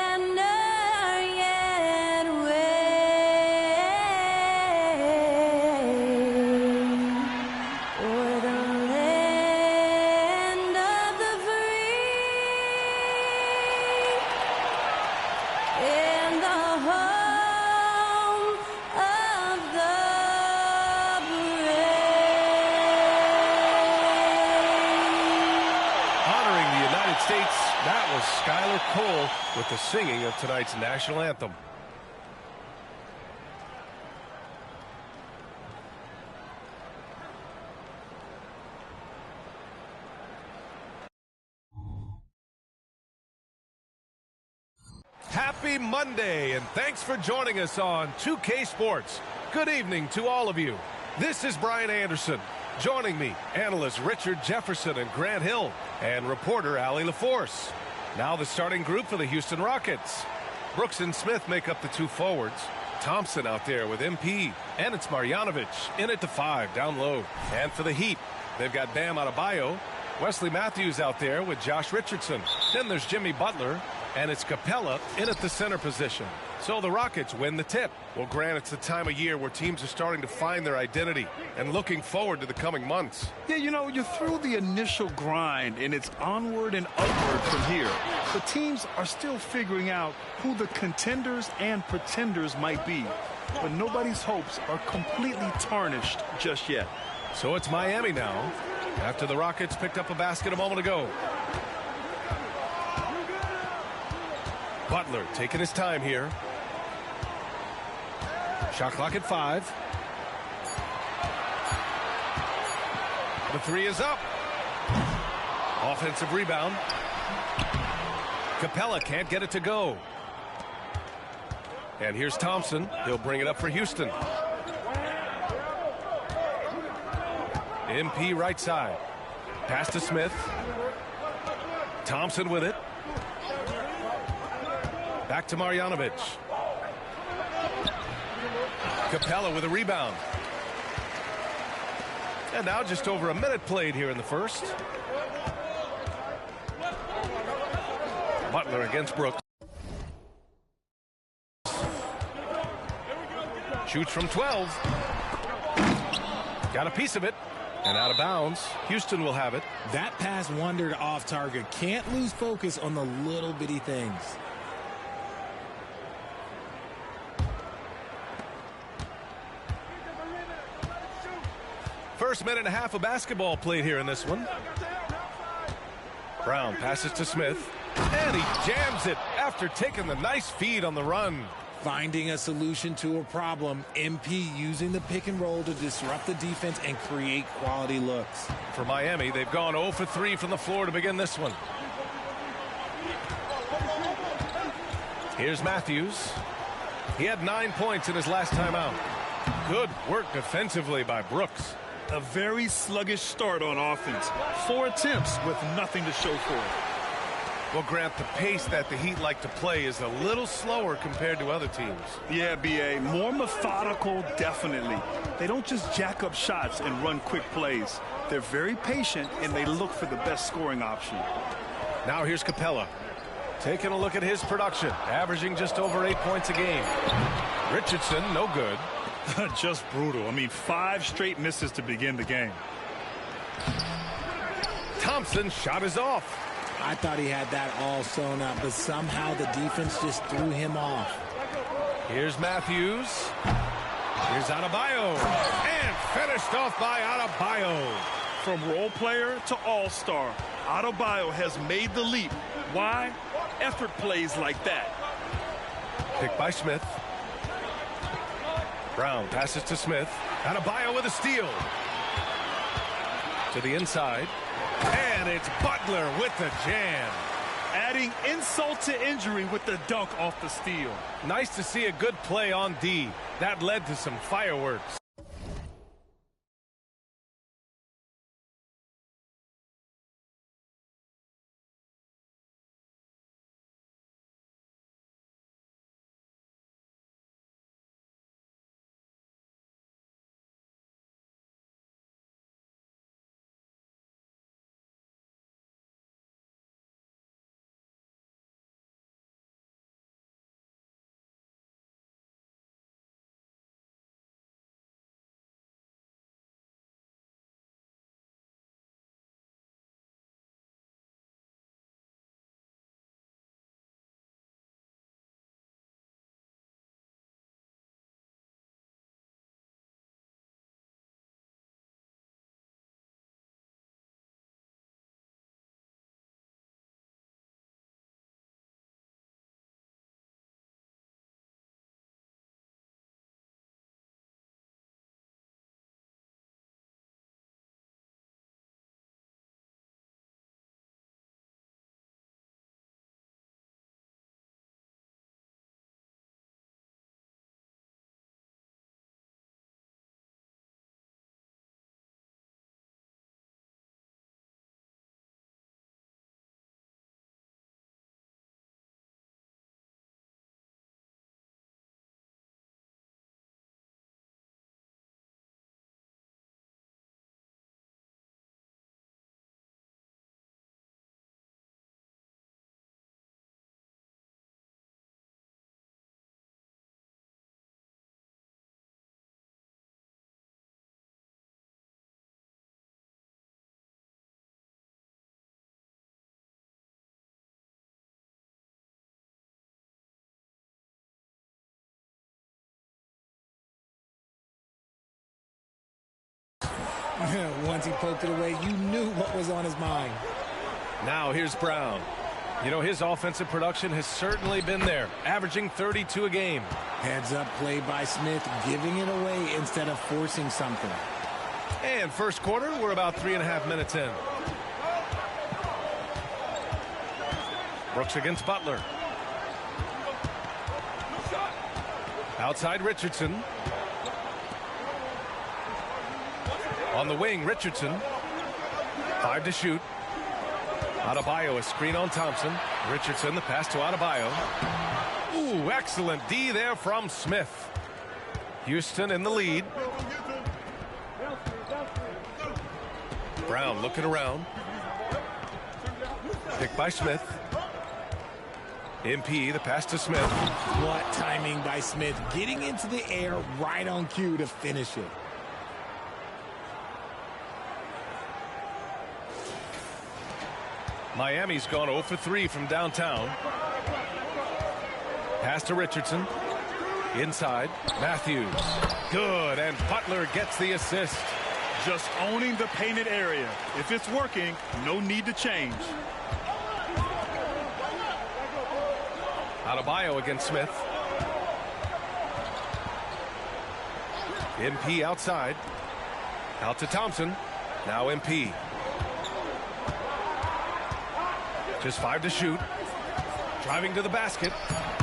with the singing of tonight's national anthem. Happy Monday, and thanks for joining us on 2K Sports. Good evening to all of you. This is Brian Anderson. Joining me, analysts Richard Jefferson and Grant Hill, and reporter Allie LaForce. Now the starting group for the Houston Rockets. Brooks and Smith make up the two forwards. Thompson out there with MP, and it's Marjanovic in at the 5 down low. And for the Heat, they've got Bam Adebayo, Wesley Matthews out there with Josh Richardson. Then there's Jimmy Butler, and it's Capella in at the center position. So the Rockets win the tip. Well, Grant, it's the time of year where teams are starting to find their identity and looking forward to the coming months. Yeah, you know, you're through the initial grind, and it's onward and upward from here. The teams are still figuring out who the contenders and pretenders might be, but nobody's hopes are completely tarnished just yet. So it's Miami now, after the Rockets picked up a basket a moment ago. Butler taking his time here. Shot clock at 5. The 3 is up. Offensive rebound. Capella can't get it to go. And here's Thompson. He'll bring it up for Houston. MP right side. Pass to Smith. Thompson with it. Back to Marjanovic. Capella with a rebound. And now just over a minute played here in the first. Butler against Brooks. Shoots from 12. Got a piece of it. And out of bounds. Houston will have it. That pass wandered off target. Can't lose focus on the little bitty things. First minute and a half of basketball played here in this one. Brown passes to Smith, and he jams it after taking the nice feed on the run. Finding a solution to a problem. MP using the pick and roll to disrupt the defense and create quality looks. For Miami, they've gone 0 for 3 from the floor to begin this one. Here's Matthews. He had 9 points in his last time out. Good work defensively by Brooks. A very sluggish start on offense. 4 attempts with nothing to show for it. Well, Grant, the pace that the Heat like to play is a little slower compared to other teams. Yeah, B.A. More methodical, definitely. They don't just jack up shots and run quick plays. They're very patient, and they look for the best scoring option. Now here's Capella. Taking a look at his production. Averaging just over 8 points a game. Richardson, no good. Just brutal. I mean, 5 straight misses to begin the game. Thompson's shot is off. I thought he had that all sewn up, but somehow the defense just threw him off. Here's Matthews. Here's Adebayo. And finished off by Adebayo. From role player to all-star, Adebayo has made the leap. Why? Effort plays like that. Picked by Smith. Brown passes to Smith. Adebayo with a steal. To the inside. And it's Butler with the jam. Adding insult to injury with the dunk off the steal. Nice to see a good play on D. That led to some fireworks. once he poked it away, you knew what was on his mind. Now here's Brown. You know, his offensive production has certainly been there, averaging 32 a game. Heads up play by Smith, giving it away instead of forcing something. And first quarter, we're about 3.5 minutes in. Brooks against Butler. Outside Richardson. On the wing, Richardson. 5 to shoot. Adebayo, a screen on Thompson. Richardson, the pass to Adebayo. Ooh, excellent D there from Smith. Houston in the lead. Brown looking around. Picked by Smith. MP, the pass to Smith. What timing by Smith, getting into the air right on cue to finish it. Miami's gone 0 for 3 from downtown. Pass to Richardson. Inside, Matthews. Good, and Butler gets the assist. Just owning the painted area. If it's working, no need to change. Adebayo against Smith. MP outside. Out to Thompson. Now MP. Just 5 to shoot. Driving to the basket.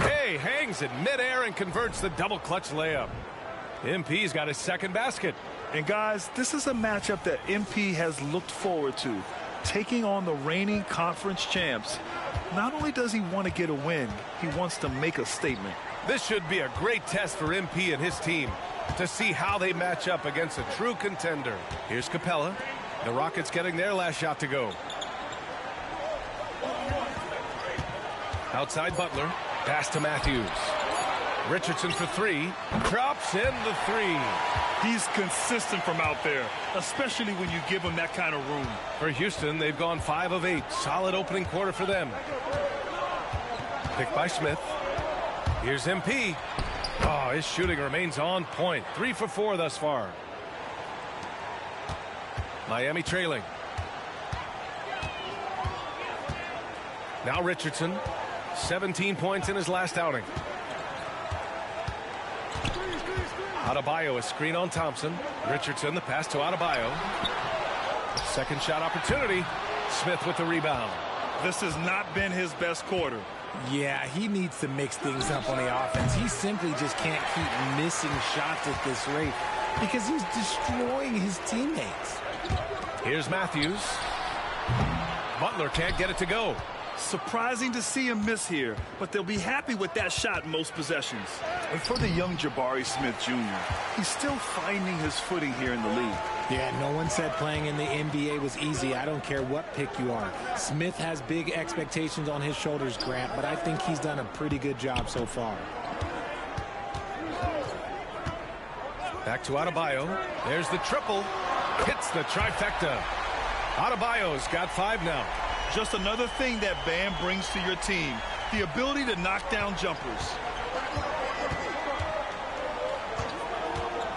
Hey, hangs in midair and converts the double clutch layup. MP's got his second basket. And guys, this is a matchup that MP has looked forward to. Taking on the reigning conference champs. Not only does he want to get a win, he wants to make a statement. This should be a great test for MP and his team to see how they match up against a true contender. Here's Capella. The Rockets getting their last shot to go. Outside Butler. Pass to Matthews. Richardson for 3. Drops in the 3. He's consistent from out there, especially when you give him that kind of room. For Houston, they've gone 5 of 8. Solid opening quarter for them. Picked by Smith. Here's MP. Oh, his shooting remains on point. 3 for 4 thus far. Miami trailing. Now Richardson. 17 points in his last outing. Adebayo, a screen on Thompson. Richardson, the pass to Adebayo. Second shot opportunity. Smith with the rebound. This has not been his best quarter. Yeah, he needs to mix things up on the offense. He simply just can't keep missing shots at this rate because he's destroying his teammates. Here's Matthews. Butler can't get it to go. Surprising to see him miss here, but they'll be happy with that shot most possessions. And for the young Jabari Smith Jr., he's still finding his footing here in the league. Yeah, no one said playing in the NBA was easy. I don't care what pick you are. Smith has big expectations on his shoulders, Grant, but I think he's done a pretty good job so far. Back to Adebayo. There's the triple. Hits the trifecta. Adebayo's got 5 now. Just another thing that Bam brings to your team, the ability to knock down jumpers.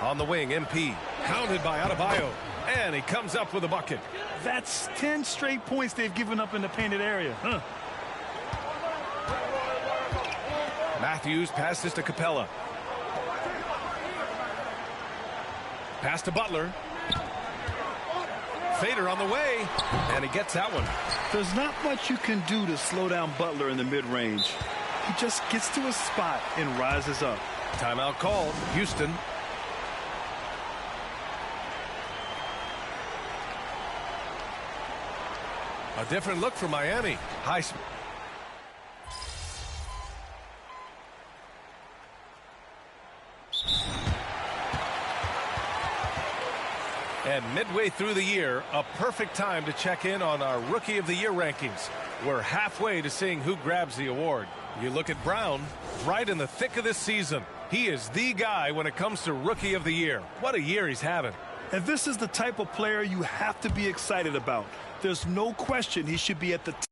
On the wing, MP, hounded by Adebayo, and he comes up with a bucket. That's 10 straight points they've given up in the painted area. Matthews passes to Capella. Pass to Butler. Fader on the way, and he gets that one. There's not much you can do to slow down Butler in the mid-range. He just gets to a spot and rises up. Timeout called. Houston. A different look for Miami. Highsmith. And midway through the year, a perfect time to check in on our Rookie of the Year rankings. We're halfway to seeing who grabs the award. You look at Brown, right in the thick of this season. He is the guy when it comes to Rookie of the Year. What a year he's having. And this is the type of player you have to be excited about. There's no question he should be at the top.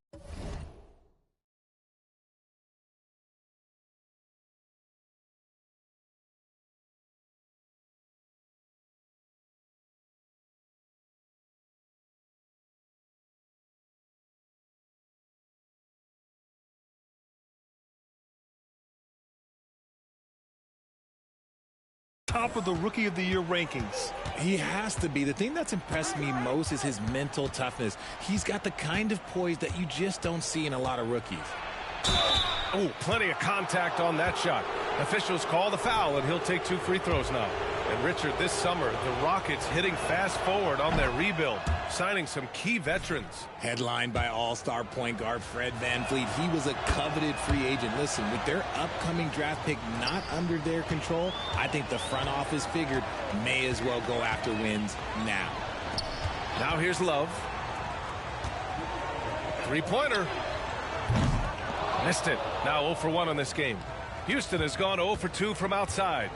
top of the Rookie of the Year rankings. He has to be. The thing that's impressed me most is his mental toughness. He's got the kind of poise that you just don't see in a lot of rookies. Oh, plenty of contact on that shot. Officials call the foul, and he'll take 2 free throws now. And Richard, this summer, the Rockets hitting fast forward on their rebuild, signing some key veterans. Headlined by all-star point guard Fred VanVleet, he was a coveted free agent. Listen, with their upcoming draft pick not under their control, I think the front office figured may as well go after wins now. Now here's Love. Three-pointer. Missed it. Now 0 for 1 on this game. Houston has gone 0 for 2 from outside.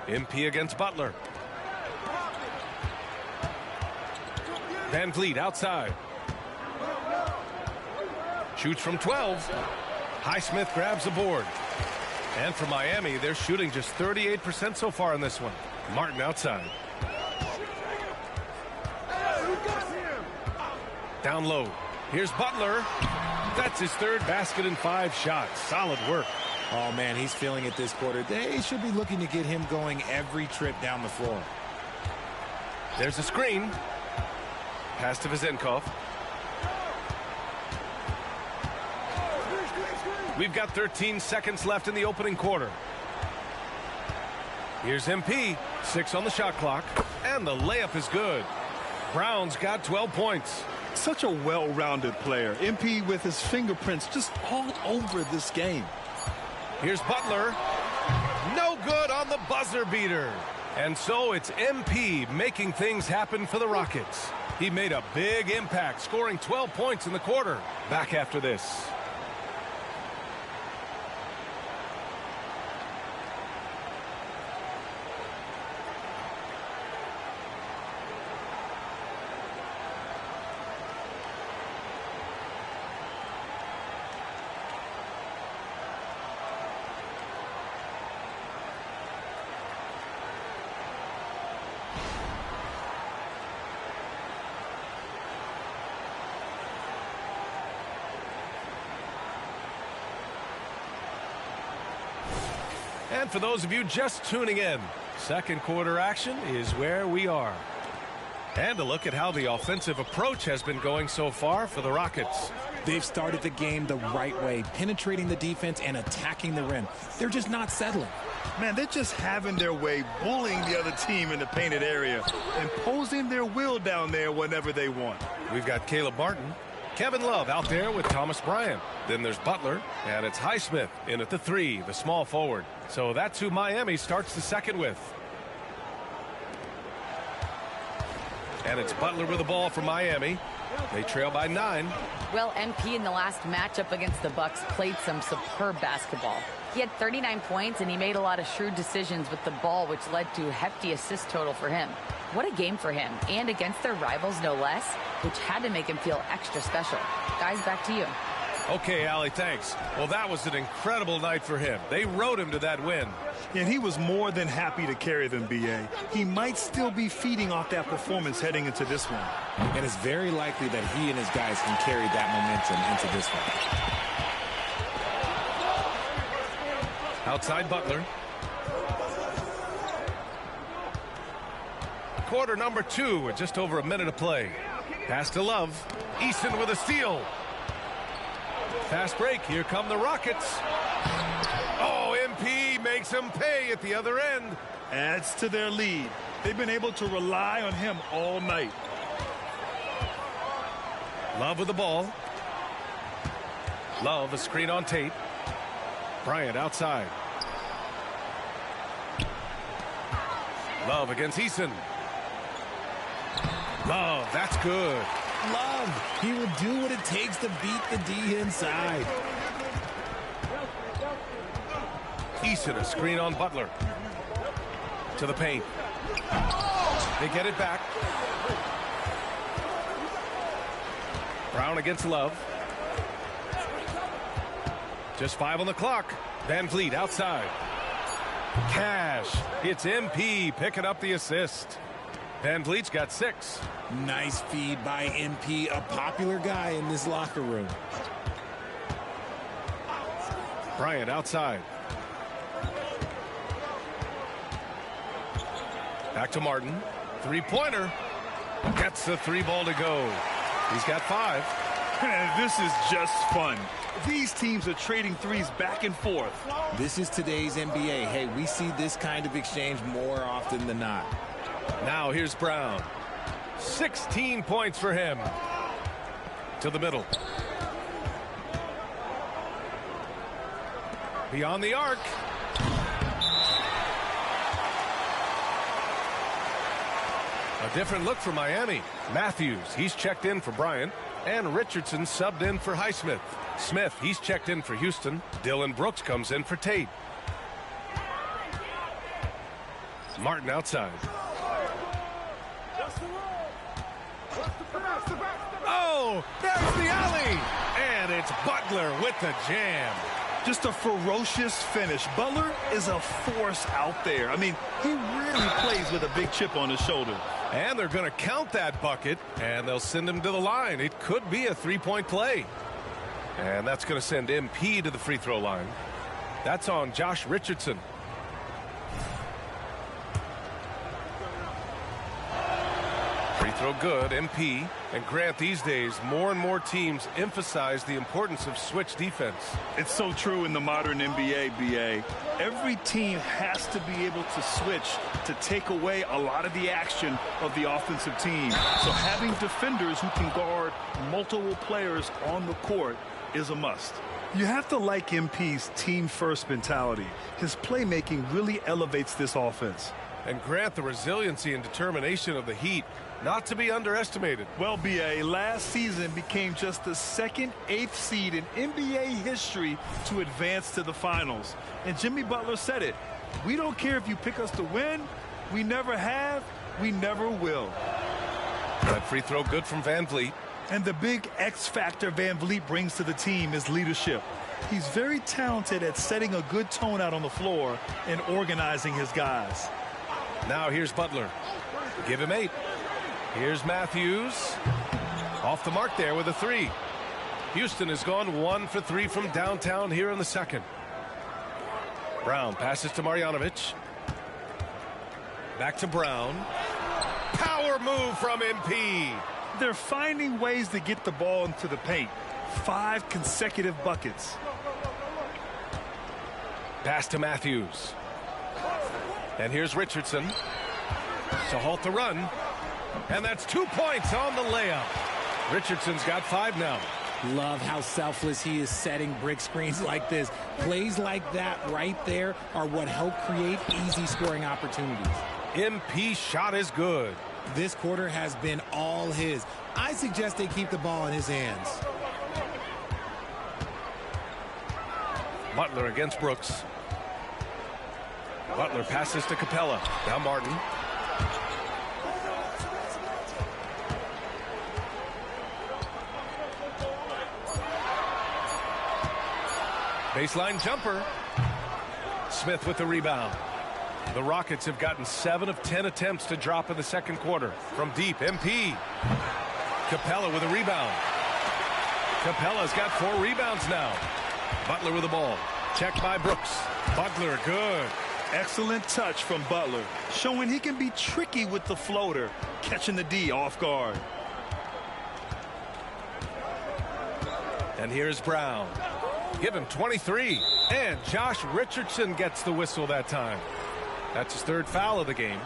MP against Butler. VanVleet outside. Shoots from 12. Highsmith grabs the board. And for Miami, they're shooting just 38% so far in this one. Martin outside. Down low. Here's Butler. That's his 3rd basket in 5 shots. Solid work. Oh, man, he's feeling it this quarter. They should be looking to get him going every trip down the floor. There's a screen. Pass to Vezenkov. We've got 13 seconds left in the opening quarter. Here's MP. 6 on the shot clock. And the layup is good. Brown's got 12 points. Such a well-rounded player. MP with his fingerprints just all over this game. Here's Butler. No good on the buzzer beater. And so it's MP making things happen for the Rockets. He made a big impact, scoring 12 points in the quarter. Back after this. And for those of you just tuning in, second quarter action is where we are. And a look at how the offensive approach has been going so far for the Rockets. They've started the game the right way, penetrating the defense and attacking the rim. They're just not settling. Man, they're just having their way, bullying the other team in the painted area, imposing their will down there whenever they want. We've got Caleb Martin. Kevin Love out there with Thomas Bryant. Then there's Butler, and it's Highsmith in at the 3, the small forward. So that's who Miami starts the second with. And it's Butler with the ball for Miami. They trail by 9. Well, MP in the last matchup against the Bucks played some superb basketball. He had 39 points, and he made a lot of shrewd decisions with the ball, which led to a hefty assist total for him. What a game for him, and against their rivals, no less, which had to make him feel extra special. Guys, back to you. Okay, Allie, thanks. Well, that was an incredible night for him. They rode him to that win. And he was more than happy to carry them, B.A. He might still be feeding off that performance heading into this one. And it's very likely that he and his guys can carry that momentum into this one. Outside Butler. Quarter number 2 with just over a minute to play. Pass to Love. Easton with a steal. Fast break. Here come the Rockets. Oh, MP makes them pay at the other end. Adds to their lead. They've been able to rely on him all night. Love with the ball. Love, a screen on Tate. Bryant outside. Love against Eason. Love, that's good. Love, he will do what it takes to beat the D inside. Eason, a screen on Butler. To the paint. They get it back. Brown against Love. Just 5 on the clock. VanVleet outside. Cash. It's MP picking up the assist. VanVleet's got 6. Nice feed by MP, a popular guy in this locker room. Bryant outside. Back to Martin. Three-pointer. Gets the three ball to go. He's got 5. And this is just fun. These teams are trading threes back and forth. This is today's NBA. Hey, we see this kind of exchange more often than not. Now here's Brown. 16 points for him. To the middle. Beyond the arc. A different look for Miami. Matthews, he's checked in for Bryant. And Richardson subbed in for Highsmith. Smith, he's checked in for Houston. Dylan Brooks comes in for Tate. Martin outside. Oh, there's the alley. And it's Butler with the jam. Just a ferocious finish. Butler is a force out there. I mean, he really plays with a big chip on his shoulder. And they're going to count that bucket, and they'll send him to the line. It could be a three-point play. And that's going to send MP to the free throw line. That's on Josh Richardson. Free throw good, MP. And Grant, these days, more and more teams emphasize the importance of switch defense. It's so true in the modern NBA, BA. Every team has to be able to switch to take away a lot of the action of the offensive team. So having defenders who can guard multiple players on the court is a must. You have to like MP's team-first mentality. His playmaking really elevates this offense. And Grant, the resiliency and determination of the Heat, not to be underestimated. Well, BA, last season became just the second 8th seed in NBA history to advance to the finals. And Jimmy Butler said it. We don't care if you pick us to win. We never have. We never will. That free throw good from Van Vliet. And the big X factor Van Vliet brings to the team is leadership. He's very talented at setting a good tone out on the floor and organizing his guys. Now here's Butler. Give him 8. Here's Matthews. Off the mark there with a 3. Houston has gone 1 for 3 from downtown here in the second. Brown passes to Marjanovic. Back to Brown. Power move from MP. They're finding ways to get the ball into the paint. 5 consecutive buckets. Pass to Matthews. And here's Richardson to halt the run. And that's 2 points on the layup. Richardson's got 5 now. Love how selfless he is setting brick screens like this. Plays like that right there are what help create easy scoring opportunities. MP shot is good. This quarter has been all his. I suggest they keep the ball in his hands. Butler against Brooks. Butler passes to Capella. Now Martin. Baseline jumper. Smith with the rebound. The Rockets have gotten 7 of 10 attempts to drop in the second quarter. From deep, MP. Capella with a rebound. Capella's got 4 rebounds now. Butler with the ball. Checked by Brooks. Butler, good. Excellent touch from Butler, showing he can be tricky with the floater, catching the D off guard. And here's Brown. Give him 23. And Josh Richardson gets the whistle that time. That's his 3rd foul of the game.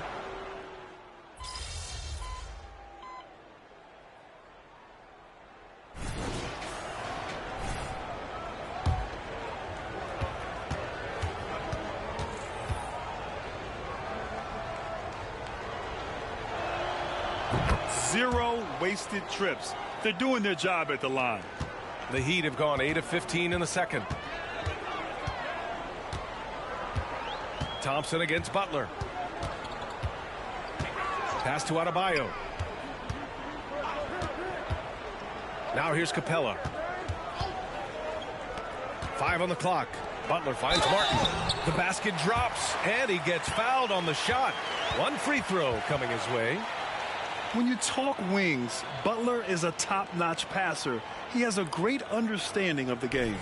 Zero wasted trips. They're doing their job at the line. The Heat have gone 8 of 15 in the second. Thompson against Butler. Pass to Adebayo. Now here's Capella. 5 on the clock. Butler finds Martin. The basket drops, and he gets fouled on the shot. 1 free throw coming his way. When you talk wings, Butler is a top-notch passer. He has a great understanding of the game.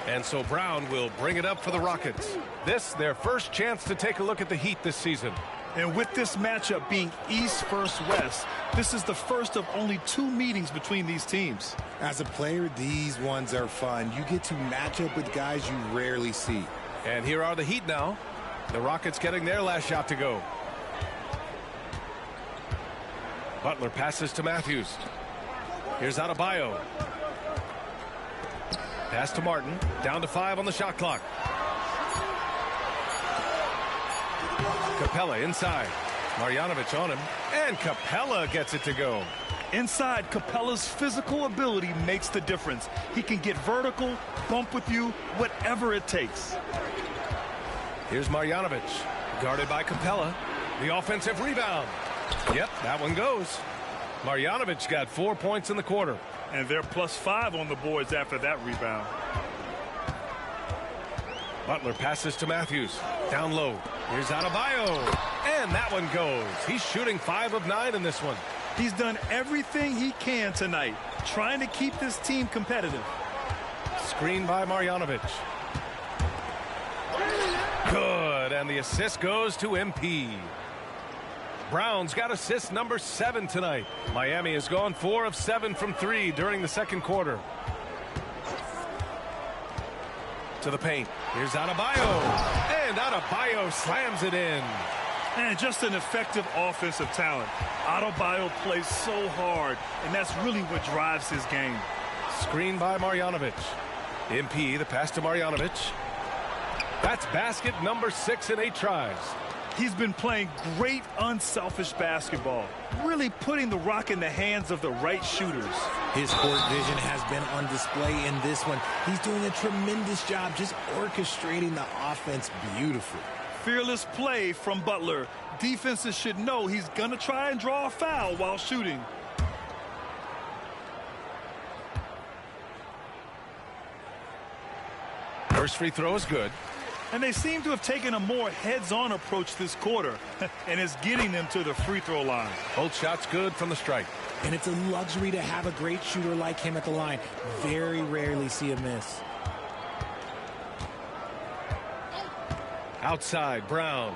And so Brown will bring it up for the Rockets. This, their first chance to take a look at the Heat this season. And with this matchup being East versus West, this is the first of only 2 meetings between these teams. As a player, these ones are fun. You get to match up with guys you rarely see. And here are the Heat now. The Rockets getting their last shot to go. Butler passes to Matthews. Here's Adebayo. Pass to Martin. Down to 5 on the shot clock. Capella inside. Marjanovic on him. And Capella gets it to go. Inside, Capella's physical ability makes the difference. He can get vertical, bump with you, whatever it takes. Here's Marjanovic. Guarded by Capella. The offensive rebound. Yep, that one goes. Marjanovic got 4 points in the quarter. And they're +5 on the boards after that rebound. Butler passes to Matthews. Down low. Here's Adebayo. And that one goes. He's shooting 5 of 9 in this one. He's done everything he can tonight, trying to keep this team competitive. Screen by Marjanovic. Good. And the assist goes to MP. Brown's got assist number 7 tonight. Miami has gone 4 of 7 from 3 during the second quarter. To the paint. Here's Adebayo. And Adebayo slams it in. And just an effective offensive talent. Adebayo plays so hard, and that's really what drives his game. Screen by Marjanovic. MP, the pass to Marjanovic. That's basket number 6 in 8 tries. He's been playing great unselfish basketball, really putting the rock in the hands of the right shooters. His court vision has been on display in this one. He's doing a tremendous job just orchestrating the offense beautifully. Fearless play from Butler. Defenses should know he's going to try and draw a foul while shooting. First free throw is good. And they seem to have taken a more heads-on approach this quarter, and it's getting them to the free throw line. Both shots good from the strike. And it's a luxury to have a great shooter like him at the line. Very rarely see a miss. Outside, Brown.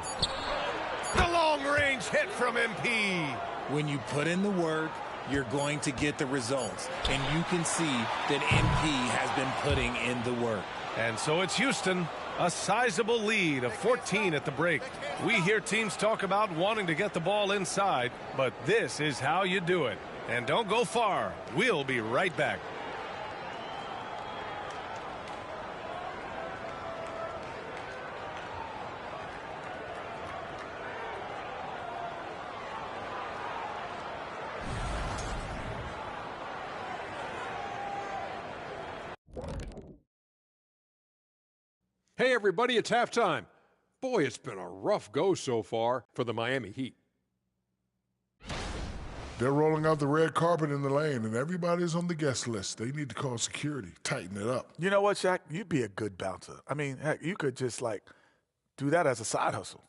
The long-range hit from MP. When you put in the work, you're going to get the results. And you can see that MP has been putting in the work. And so it's Houston. A sizable lead of 14 at the break. We hear teams talk about wanting to get the ball inside, but this is how you do it. And don't go far. We'll be right back. Hey, everybody, it's halftime. Boy, it's been a rough go so far for the Miami Heat. They're rolling out the red carpet in the lane, and everybody's on the guest list. They need to call security, tighten it up. You know what, Shaq? You'd be a good bouncer. I mean, heck, you could just, do that as a side hustle.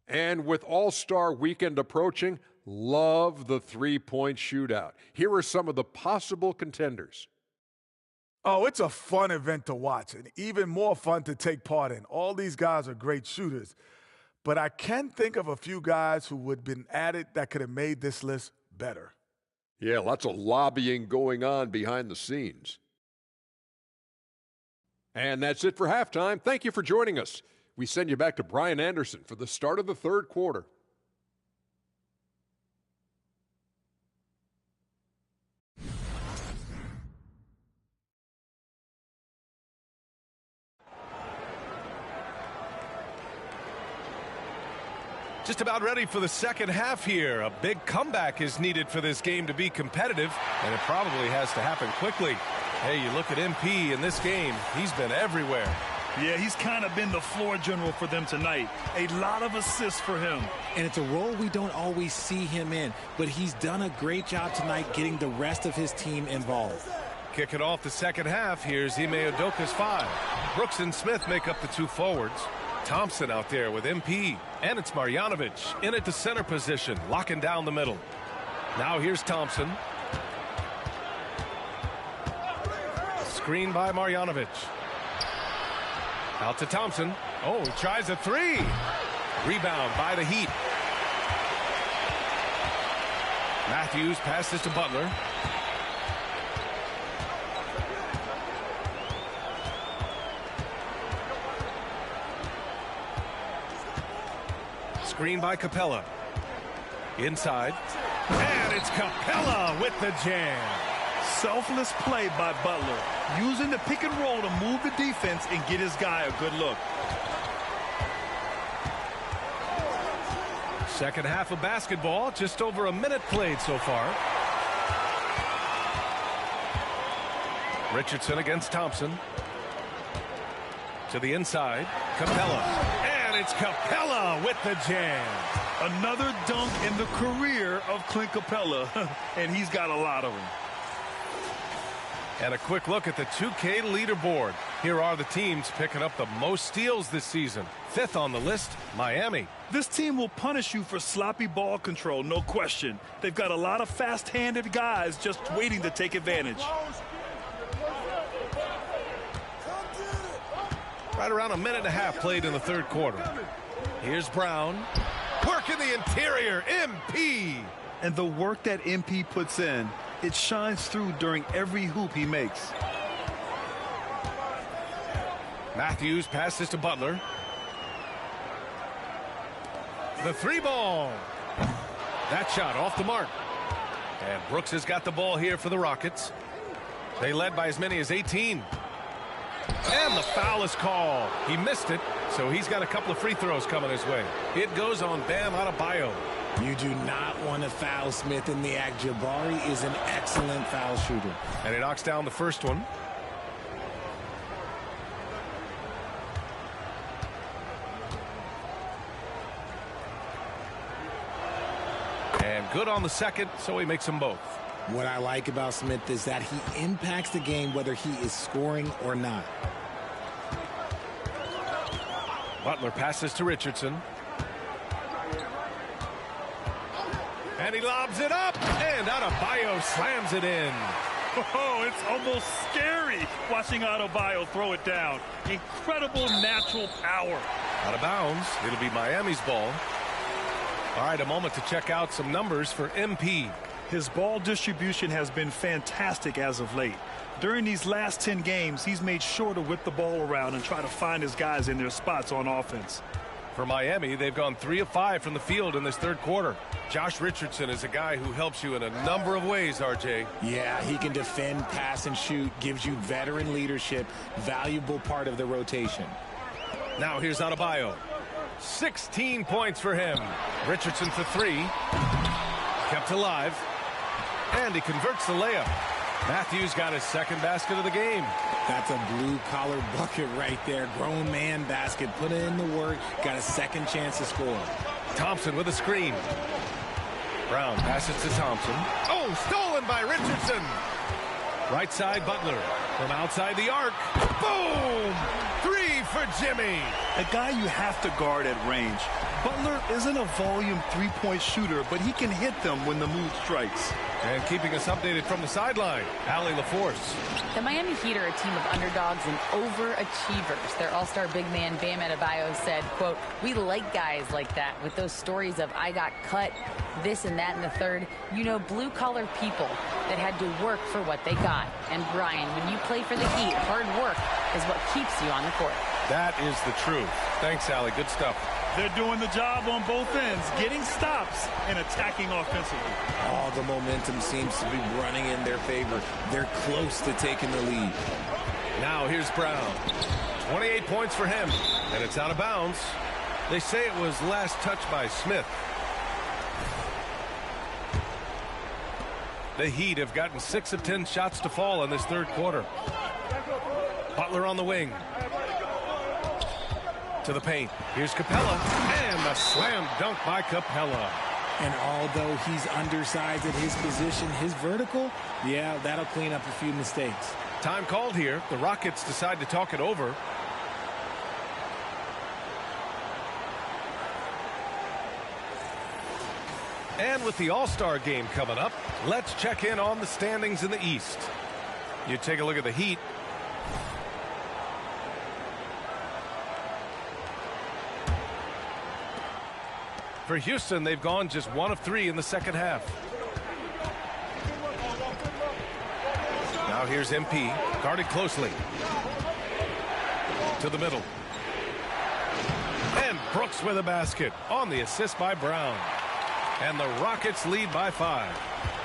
And with All-Star Weekend approaching, love the three-point shootout. Here are some of the possible contenders. Oh, it's a fun event to watch and even more fun to take part in. All these guys are great shooters. But I can think of a few guys who would have been added that could have made this list better. Yeah, lots of lobbying going on behind the scenes. And that's it for halftime. Thank you for joining us. We send you back to Brian Anderson for the start of the third quarter. Just about ready for the second half here. A big comeback is needed for this game to be competitive, and it probably has to happen quickly. Hey, you look at MP in this game, he's been everywhere. Yeah, he's kind of been the floor general for them tonight. A lot of assists for him. And it's a role we don't always see him in, but he's done a great job tonight getting the rest of his team involved. Kicking off the second half, here's Ime Udoka's 5. Brooks and Smith make up the 2 forwards. Thompson out there with MP. And it's Marjanovic in at the center position, locking down the middle. Now here's Thompson. screen by Marjanovic. Out to Thompson. Oh, he tries a three. Rebound by the Heat. Matthews passes to Butler. Screen by Capella. Inside. And it's Capella with the jam. Selfless play by Butler, using the pick and roll to move the defense and get his guy a good look. Second half of basketball, just over a minute played so far. Richardson against Thompson. To the inside, Capella. And it's Capella with the jam. Another dunk in the career of Clint Capella, and he's got a lot of them. And a quick look at the 2K leaderboard. Here are the teams picking up the most steals this season. Fifth on the list, Miami. This team will punish you for sloppy ball control, no question. They've got a lot of fast-handed guys just waiting to take advantage. Right around a minute and a half played in the third quarter. Here's Brown. Work in the interior, MP. And the work that MP puts in, it shines through during every hoop he makes. Matthews passes to Butler. The three ball. That shot off the mark. And Brooks has got the ball here for the Rockets. They led by as many as 18. And the foul is called. He missed it, so he's got a couple of free throws coming his way. It goes on Bam Adebayo. You do not want to foul Smith in the act. Jabari is an excellent foul shooter. And he knocks down the first one. And good on the second, so he makes them both. What I like about Smith is that he impacts the game whether he is scoring or not. Butler passes to Richardson. And he lobs it up, and Adebayo slams it in. Oh, it's almost scary watching Adebayo throw it down. Incredible natural power. Out of bounds. It'll be Miami's ball. All right, a moment to check out some numbers for MP. His ball distribution has been fantastic as of late. During these last 10 games, he's made sure to whip the ball around and try to find his guys in their spots on offense. For Miami, they've gone 3 of 5 from the field in this third quarter. Josh Richardson is a guy who helps you in a number of ways, RJ. Yeah, he can defend, pass, and shoot, gives you veteran leadership, valuable part of the rotation. Now here's Adebayo. 16 points for him. Richardson for 3. Kept alive. And he converts the layup. Matthews got his second basket of the game. That's a blue-collar bucket right there. Grown man basket. Put in the work. Got a second chance to score. Thompson with a screen. Brown passes to Thompson. Oh, stolen by Richardson. Right side, Butler. From outside the arc. Boom! 3 for Jimmy. A guy you have to guard at range. Butler isn't a volume three-point shooter, but he can hit them when the move strikes. And keeping us updated from the sideline, Allie LaForce. The Miami Heat are a team of underdogs and overachievers. Their all-star big man, Bam Adebayo, said, quote, "We like guys like that with those stories of I got cut, this and that and the third. You know, blue-collar people that had to work for what they got. And Brian, when you play for the Heat, hard work is what keeps you on the court." That is the truth. Thanks, Allie. Good stuff. They're doing the job on both ends, getting stops and attacking offensively. All the momentum seems to be running in their favor. They're close to taking the lead. Now here's Brown. 28 points for him, and it's out of bounds. They say it was last touched by Smith. The Heat have gotten 6 of 10 shots to fall in this third quarter. Butler on the wing. To the paint. Here's Capella. And a slam dunk by Capella. And although he's undersized at his position, his vertical, yeah, that'll clean up a few mistakes. Time called here. The Rockets decide to talk it over. And with the All-Star game coming up, let's check in on the standings in the East. You take a look at the Heat. For Houston, they've gone just 1 of 3 in the second half. Now here's MP, guarded closely. To the middle. And Brooks with a basket on the assist by Brown. And the Rockets lead by 5.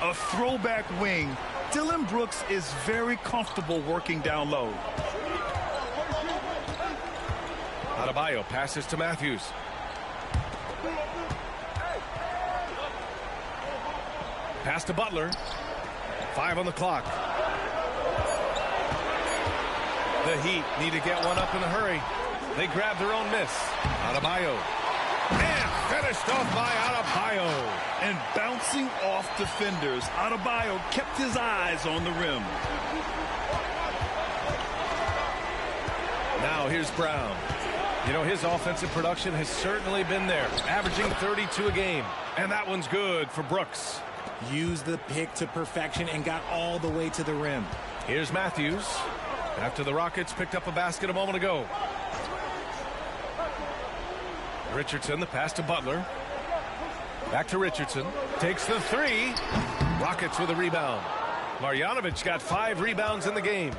A throwback wing. Dillon Brooks is very comfortable working down low. Adebayo passes to Matthews. Pass to Butler. 5 on the clock. The Heat need to get one up in a hurry. They grab their own miss. Adebayo. And finished off by Adebayo. And bouncing off defenders, Adebayo kept his eyes on the rim. Now here's Brown. You know, his offensive production has certainly been there, averaging 32 a game. And that one's good for Brooks. Used the pick to perfection and got all the way to the rim. Here's Matthews. After the Rockets picked up a basket a moment ago. Richardson, the pass to Butler. Back to Richardson. Takes the 3. Rockets with a rebound. Marjanovic got 5 rebounds in the game.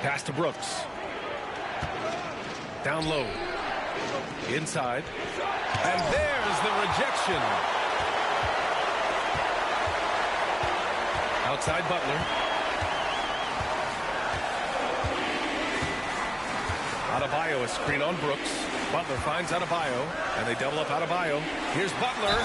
Pass to Brooks. Down low. Inside. And there's the rejection. Outside Butler. Adebayo, a screen on Brooks. Butler finds Adebayo, and they double up Adebayo. Here's Butler.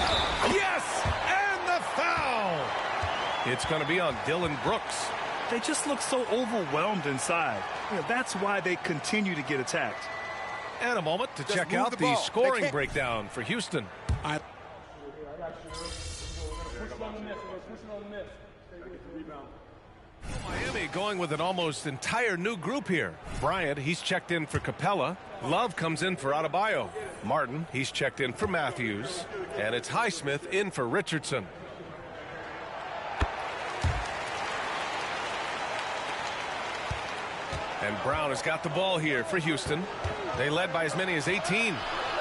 Yes! And the foul! It's going to be on Dillon Brooks. They just look so overwhelmed inside. You know, that's why they continue to get attacked. And a moment to check out the scoring breakdown for Houston. Miami going with an almost entire new group here. Bryant, he's checked in for Capella. Love comes in for Adebayo. Martin, he's checked in for Matthews. And it's Highsmith in for Richardson. And Brown has got the ball here for Houston. They led by as many as 18.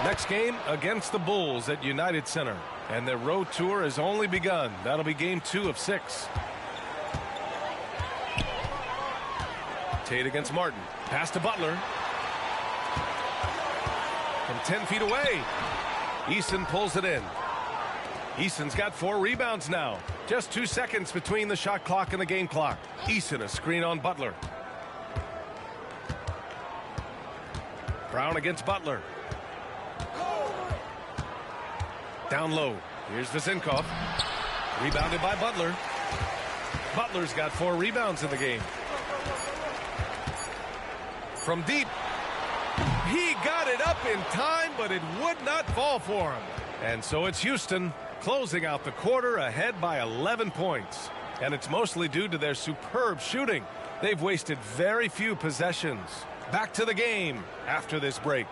Next game against the Bulls at United Center. And their road tour has only begun. That'll be game 2 of 6. Tate against Martin. Pass to Butler. From 10 feet away. Eason pulls it in. Eason's got 4 rebounds now. Just 2 seconds between the shot clock and the game clock. Eason, a screen on Butler. Brown against Butler. Down low. Here's Vezenkov. Rebounded by Butler. Butler's got 4 rebounds in the game. From deep. He got it up in time, but it would not fall for him. And so it's Houston closing out the quarter ahead by 11 points. And it's mostly due to their superb shooting. They've wasted very few possessions. Back to the game after this break.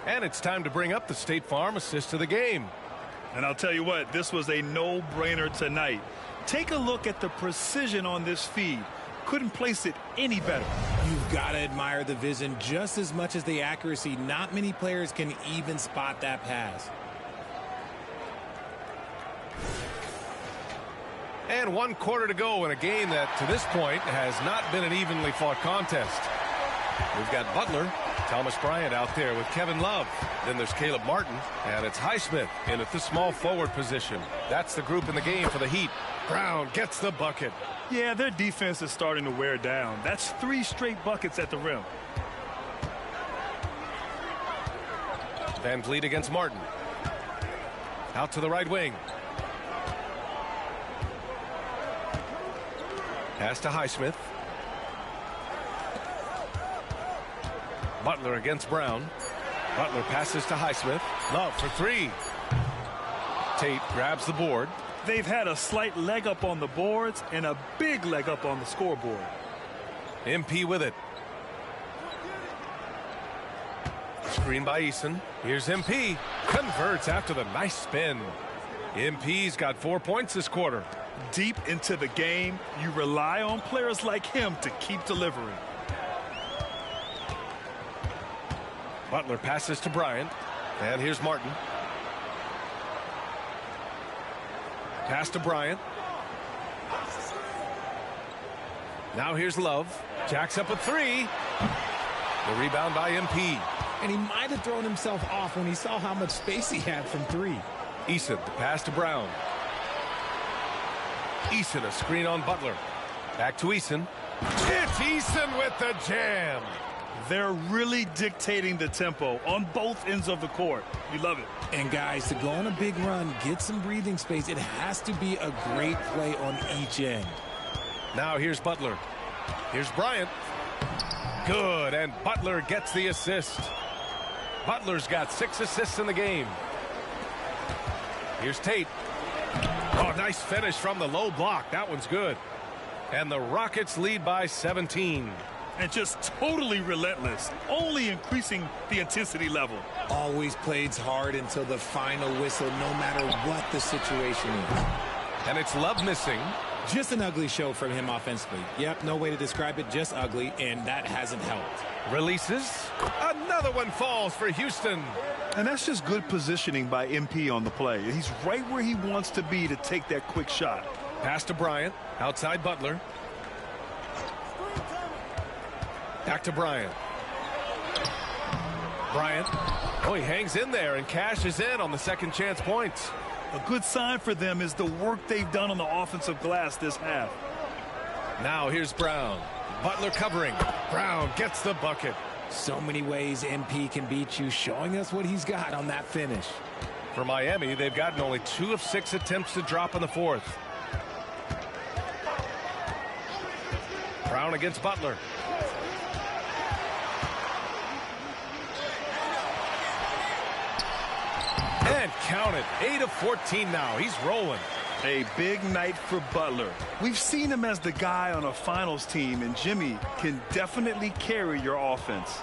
And it's time to bring up the State Farm assist of the game. And I'll tell you what, this was a no-brainer tonight. Take a look at the precision on this feed. Couldn't place it any better. You've got to admire the vision just as much as the accuracy. Not many players can even spot that pass. And 1 quarter to go in a game that, to this point, has not been an evenly fought contest. We've got Butler, Thomas Bryant out there with Kevin Love. Then there's Caleb Martin, and it's Highsmith in at the small forward position. That's the group in the game for the Heat. Brown gets the bucket. Yeah, their defense is starting to wear down. That's 3 straight buckets at the rim. Van Vliet against Martin. Out to the right wing. Pass to Highsmith. Butler against Brown. Butler passes to Highsmith. Love for 3. Tate grabs the board. They've had a slight leg up on the boards and a big leg up on the scoreboard. MP with it. Screen by Eason. Here's MP. Converts after the nice spin. MP's got 4 points this quarter. Deep into the game, you rely on players like him to keep delivering. Butler passes to Bryant. And here's Martin. Pass to Bryant. Now here's Love. Jacks up a three. The rebound by MP. And he might have thrown himself off when he saw how much space he had from three. Eason, the pass to Brown. Eason, a screen on Butler. Back to Eason. It's Eason with the jam. They're really dictating the tempo on both ends of the court. You love it. And guys, to go on a big run, get some breathing space, it has to be a great play on each end. Now here's Butler. Here's Bryant. Good, and Butler gets the assist. Butler's got 6 assists in the game. Here's Tate. Oh, nice finish from the low block. That one's good. And the Rockets lead by 17. And just totally relentless, only increasing the intensity level. Always plays hard until the final whistle, no matter what the situation is. And it's Love missing. Just an ugly show from him offensively. Yep, no way to describe it, just ugly, and that hasn't helped. Releases. Another one falls for Houston. And that's just good positioning by MP on the play. He's right where he wants to be to take that quick shot. Pass to Bryant. Outside Butler. Back to Bryant. Bryant. Oh, he hangs in there and cashes in on the second chance points. A good sign for them is the work they've done on the offensive glass this half. Now here's Brown. Butler covering. Brown gets the bucket. So many ways MP can beat you, showing us what he's got on that finish. For Miami, they've gotten only 2 of 6 attempts to drop in the fourth. Brown against Butler. And count it. 8 of 14 now. He's rolling. A big night for Butler. We've seen him as the guy on a finals team, and Jimmy can definitely carry your offense.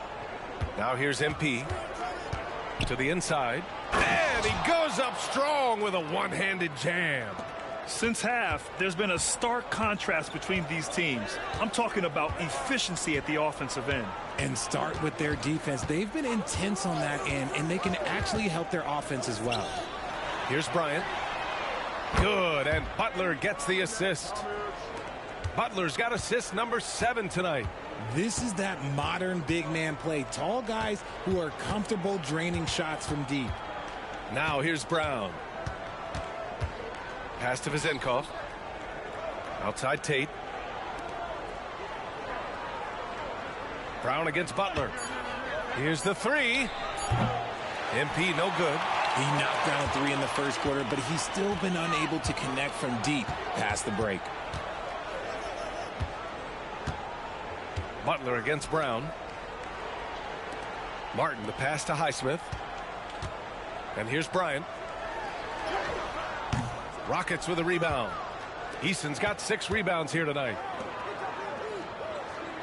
Now here's MP to the inside. And he goes up strong with a one-handed jam. Since half, there's been a stark contrast between these teams. I'm talking about efficiency at the offensive end. And start with their defense. They've been intense on that end, and they can actually help their offense as well. Here's Bryant. Good, and Butler gets the assist. Butler's got assist number 7 tonight. This is that modern big man play. Tall guys who are comfortable draining shots from deep. Now here's Brown. Pass to Vezenkov. Outside Tate. Brown against Butler. Here's the three. MP no good. He knocked down a 3 in the first quarter, but he's still been unable to connect from deep past the break. Butler against Brown. Martin, the pass to Highsmith. And here's Bryant. Rockets with a rebound. Eason's got 6 rebounds here tonight.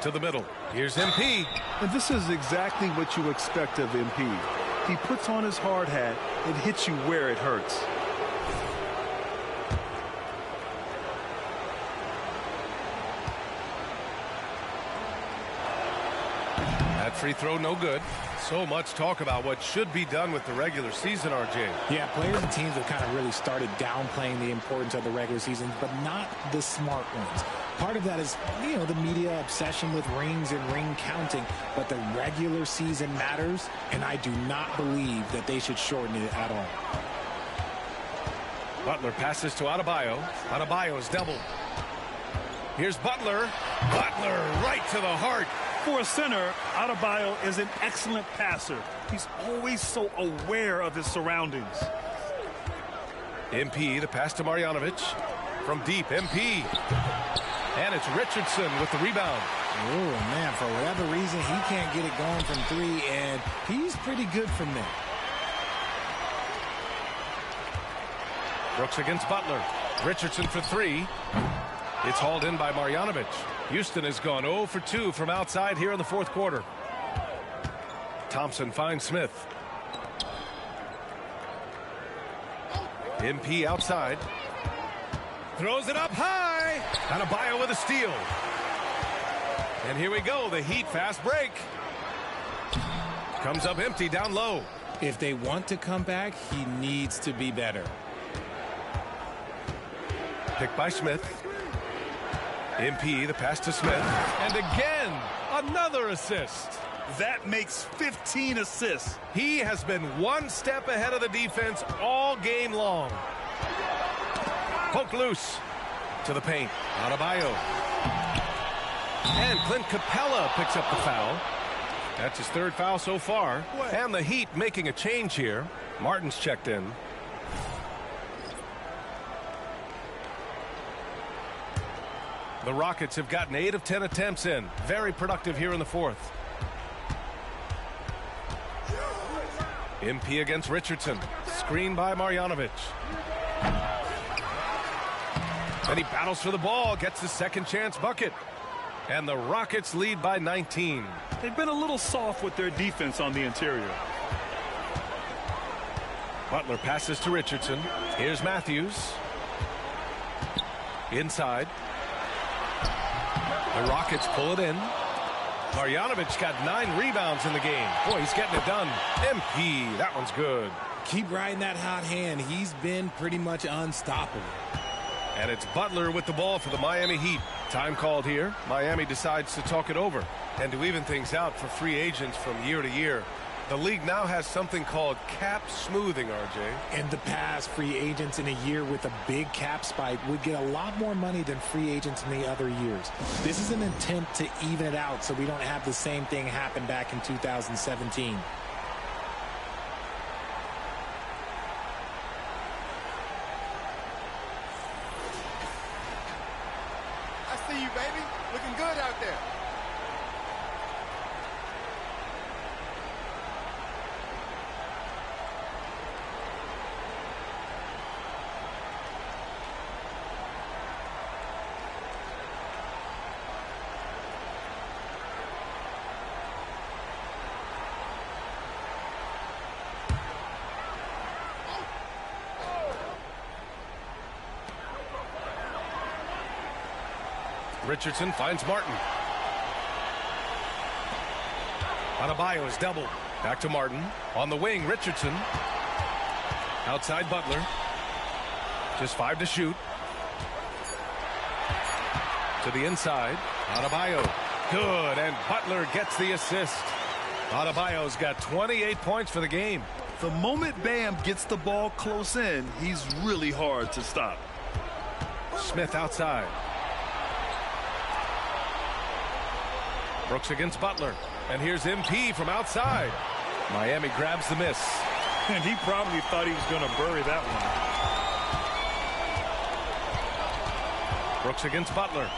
To the middle. Here's MP. And this is exactly what you expect of MP. He puts on his hard hat and hits you where it hurts. That free throw no good. So much talk about what should be done with the regular season, RJ. Yeah, players and teams have kind of really started downplaying the importance of the regular season, but not the smart ones. Part of that is, you know, the media obsession with rings and ring counting, but the regular season matters, and I do not believe that they should shorten it at all. Butler passes to Adebayo. Adebayo's doubled. Here's Butler. Butler right to the heart. For a center, Adebayo is an excellent passer. He's always so aware of his surroundings. MP, the pass to Marjanovic. From deep, MP. And it's Richardson with the rebound. Oh, man, for whatever reason, he can't get it going from 3, and he's pretty good from there. Brooks against Butler. Richardson for three. It's hauled in by Marjanovic. Houston has gone 0 for 2 from outside here in the fourth quarter. Thompson finds Smith. MP outside. Throws it up high. Adebayo with a steal. And here we go. The Heat fast break. Comes up empty down low. If they want to come back, he needs to be better. Picked by Smith. MP, the pass to Smith. And again, another assist. That makes 15 assists. He has been one step ahead of the defense all game long. Poke loose to the paint. Adebayo. And Clint Capella picks up the foul. That's his third foul so far. And the Heat making a change here. Martin's checked in. The Rockets have gotten 8 of 10 attempts in. Very productive here in the fourth. MP against Richardson. Screen by Marjanovic. And he battles for the ball. Gets the second chance bucket. And the Rockets lead by 19. They've been a little soft with their defense on the interior. Butler passes to Richardson. Here's Matthews. Inside. The Rockets pull it in. Marjanovic got 9 rebounds in the game. Boy, he's getting it done. MP, that one's good. Keep riding that hot hand. He's been pretty much unstoppable. And it's Butler with the ball for the Miami Heat. Time called here. Miami decides to talk it over. And to even things out for free agents from year to year, the league now has something called cap smoothing, RJ. In the past, free agents in a year with a big cap spike would get a lot more money than free agents in the other years. This is an attempt to even it out so we don't have the same thing happen back in 2017. I see you, baby. Looking good out there. Richardson finds Martin. Adebayo is doubled. Back to Martin. On the wing, Richardson. Outside Butler. Just 5 to shoot. To the inside. Adebayo. Good, and Butler gets the assist. Adebayo's got 28 points for the game. The moment Bam gets the ball close in, he's really hard to stop. Smith outside. Brooks against Butler. And here's MP from outside. Miami grabs the miss. And he probably thought he was going to bury that one. Brooks against Butler.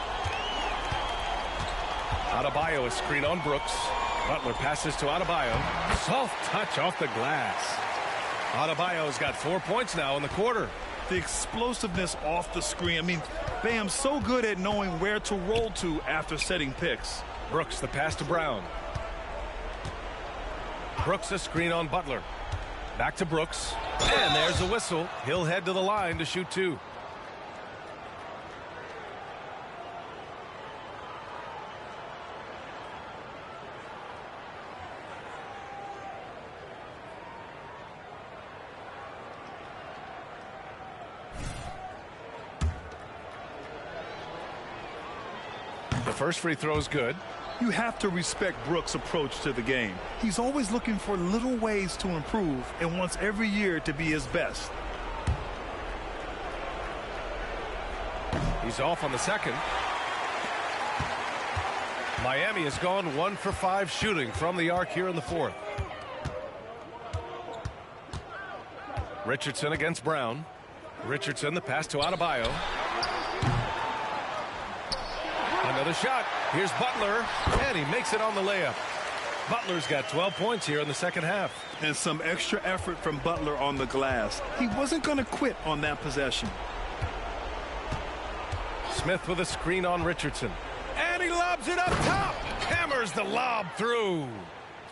Adebayo is screen on Brooks. Butler passes to Adebayo. Soft touch off the glass. Adebayo's got 4 points now in the quarter. The explosiveness off the screen. I mean, Bam's so good at knowing where to roll to after setting picks. Brooks, the pass to Brown. Brooks a screen on Butler. Back to Brooks. And there's a whistle. He'll head to the line to shoot 2. The first free throw is good. You have to respect Brooks' approach to the game. He's always looking for little ways to improve and wants every year to be his best. He's off on the second. Miami has gone 1 for 5 shooting from the arc here in the fourth. Richardson against Brown. Richardson, the pass to Adebayo. Another shot. Here's Butler, and he makes it on the layup. Butler's got 12 points here in the second half. And some extra effort from Butler on the glass. He wasn't going to quit on that possession. Smith with a screen on Richardson. And he lobs it up top. Hammers the lob through.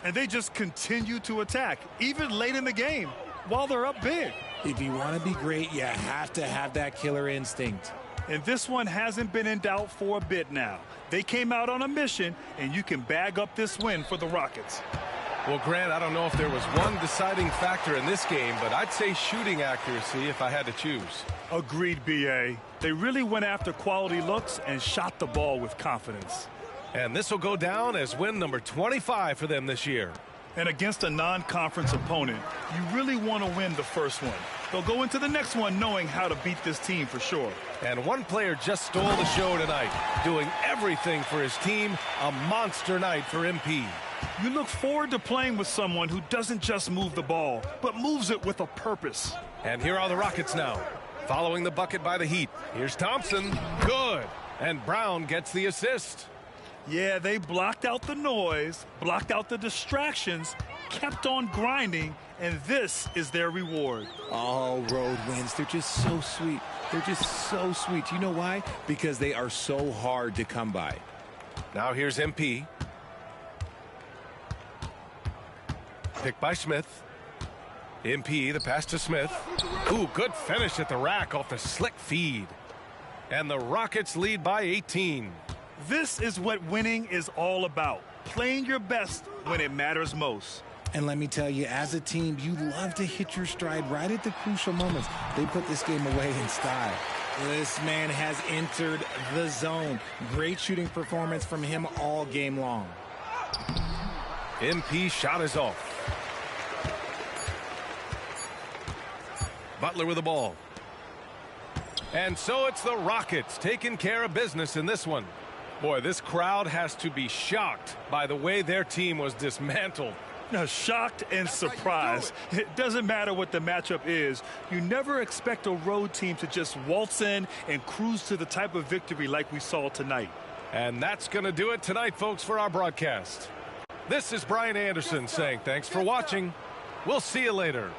And they just continue to attack, even late in the game, while they're up big. If you want to be great, you have to have that killer instinct. And this one hasn't been in doubt for a bit now. They came out on a mission, and you can bag up this win for the Rockets. Well, Grant, I don't know if there was one deciding factor in this game, but I'd say shooting accuracy if I had to choose. Agreed, B.A. They really went after quality looks and shot the ball with confidence. And this will go down as win number 25 for them this year. And against a non-conference opponent, you really want to win the first one. They'll go into the next one knowing how to beat this team for sure. And one player just stole the show tonight, doing everything for his team. A monster night for MP. You look forward to playing with someone who doesn't just move the ball, but moves it with a purpose. And here are the Rockets now, following the bucket by the Heat. Here's Thompson. Good. And Brown gets the assist. Yeah, they blocked out the noise, blocked out the distractions, kept on grinding, and this is their reward. All road wins. They're just so sweet. They're just so sweet. You know why? Because they are so hard to come by. Now here's MP. Picked by Smith. MP, the pass to Smith. Ooh, good finish at the rack off the slick feed. And the Rockets lead by 18. This is what winning is all about. Playing your best when it matters most. And let me tell you, as a team, you love to hit your stride right at the crucial moments. They put this game away in style. This man has entered the zone. Great shooting performance from him all game long. MP shot is off. Butler with the ball. And so it's the Rockets taking care of business in this one. Boy, this crowd has to be shocked by the way their team was dismantled. Now, shocked and surprised. It doesn't matter what the matchup is. You never expect a road team to just waltz in and cruise to the type of victory like we saw tonight. And that's going to do it tonight, folks, for our broadcast. This is Brian Anderson saying thanks for watching. We'll see you later.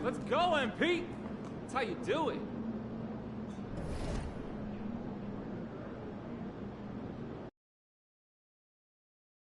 Let's go, MP. That's how you do it.